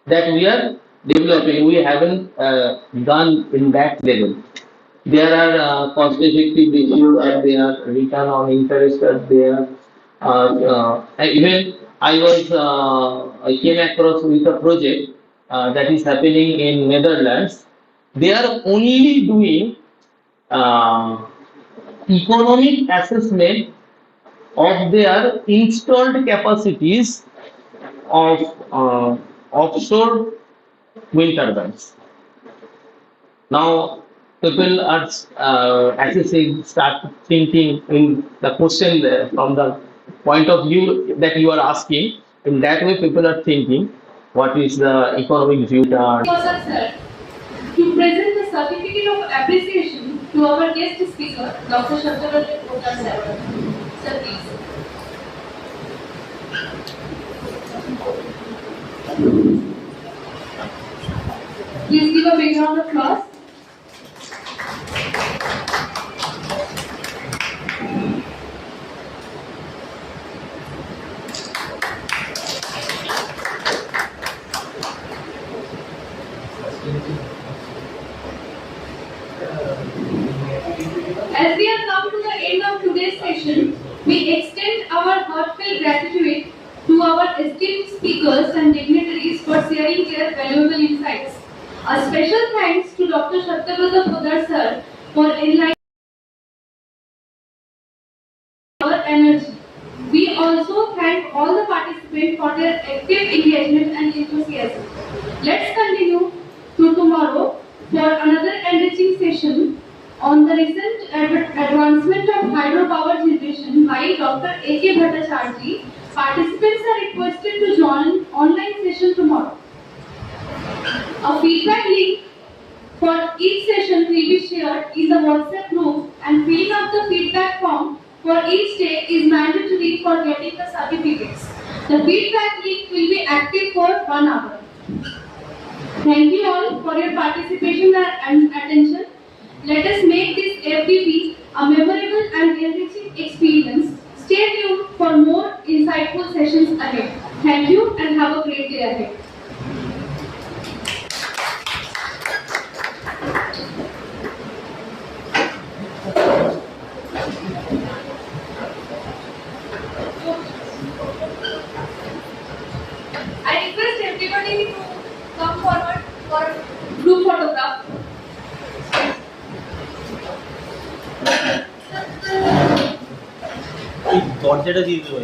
that we are developing? We haven't done in that level. There are cost-effective ratios are there, return on interest are there. Even I came across with a project that is happening in Netherlands. They are only doing economic assessment of their installed capacities of offshore wind turbines. Now, people are assessing, start thinking in the question from the point of view that you are asking. In that way, people are thinking, what is the economic view? Sir, to present the certificate of appreciation to our guest speaker, Dr. Susceptibility. Sir, please. Please give a big round of applause. As we have come to the end of today's session, we extend our heartfelt gratitude to our esteemed speakers and dignitaries for sharing their valuable insights. A special thanks to Dr. Susceptibility sir for enlightening our energy. We also thank all the participants for their active engagement and enthusiasm. Let's continue to tomorrow for another enriching session on the recent advancement of hydropower generation by Dr. A.K. Bhattacharjee. Participants are requested to join online session tomorrow. A feedback link for each session will be shared in the WhatsApp group, and filling up the feedback form for each day is mandatory for getting the certificates. The feedback link will be active for 1 hour. Thank you all for your participation and attention. Let us make this FDP a memorable and enriching experience. Stay tuned for more insightful sessions ahead. Thank you and have a great day ahead. I request everybody to come forward for group photograph. দরজাটা দিয়ে দেবো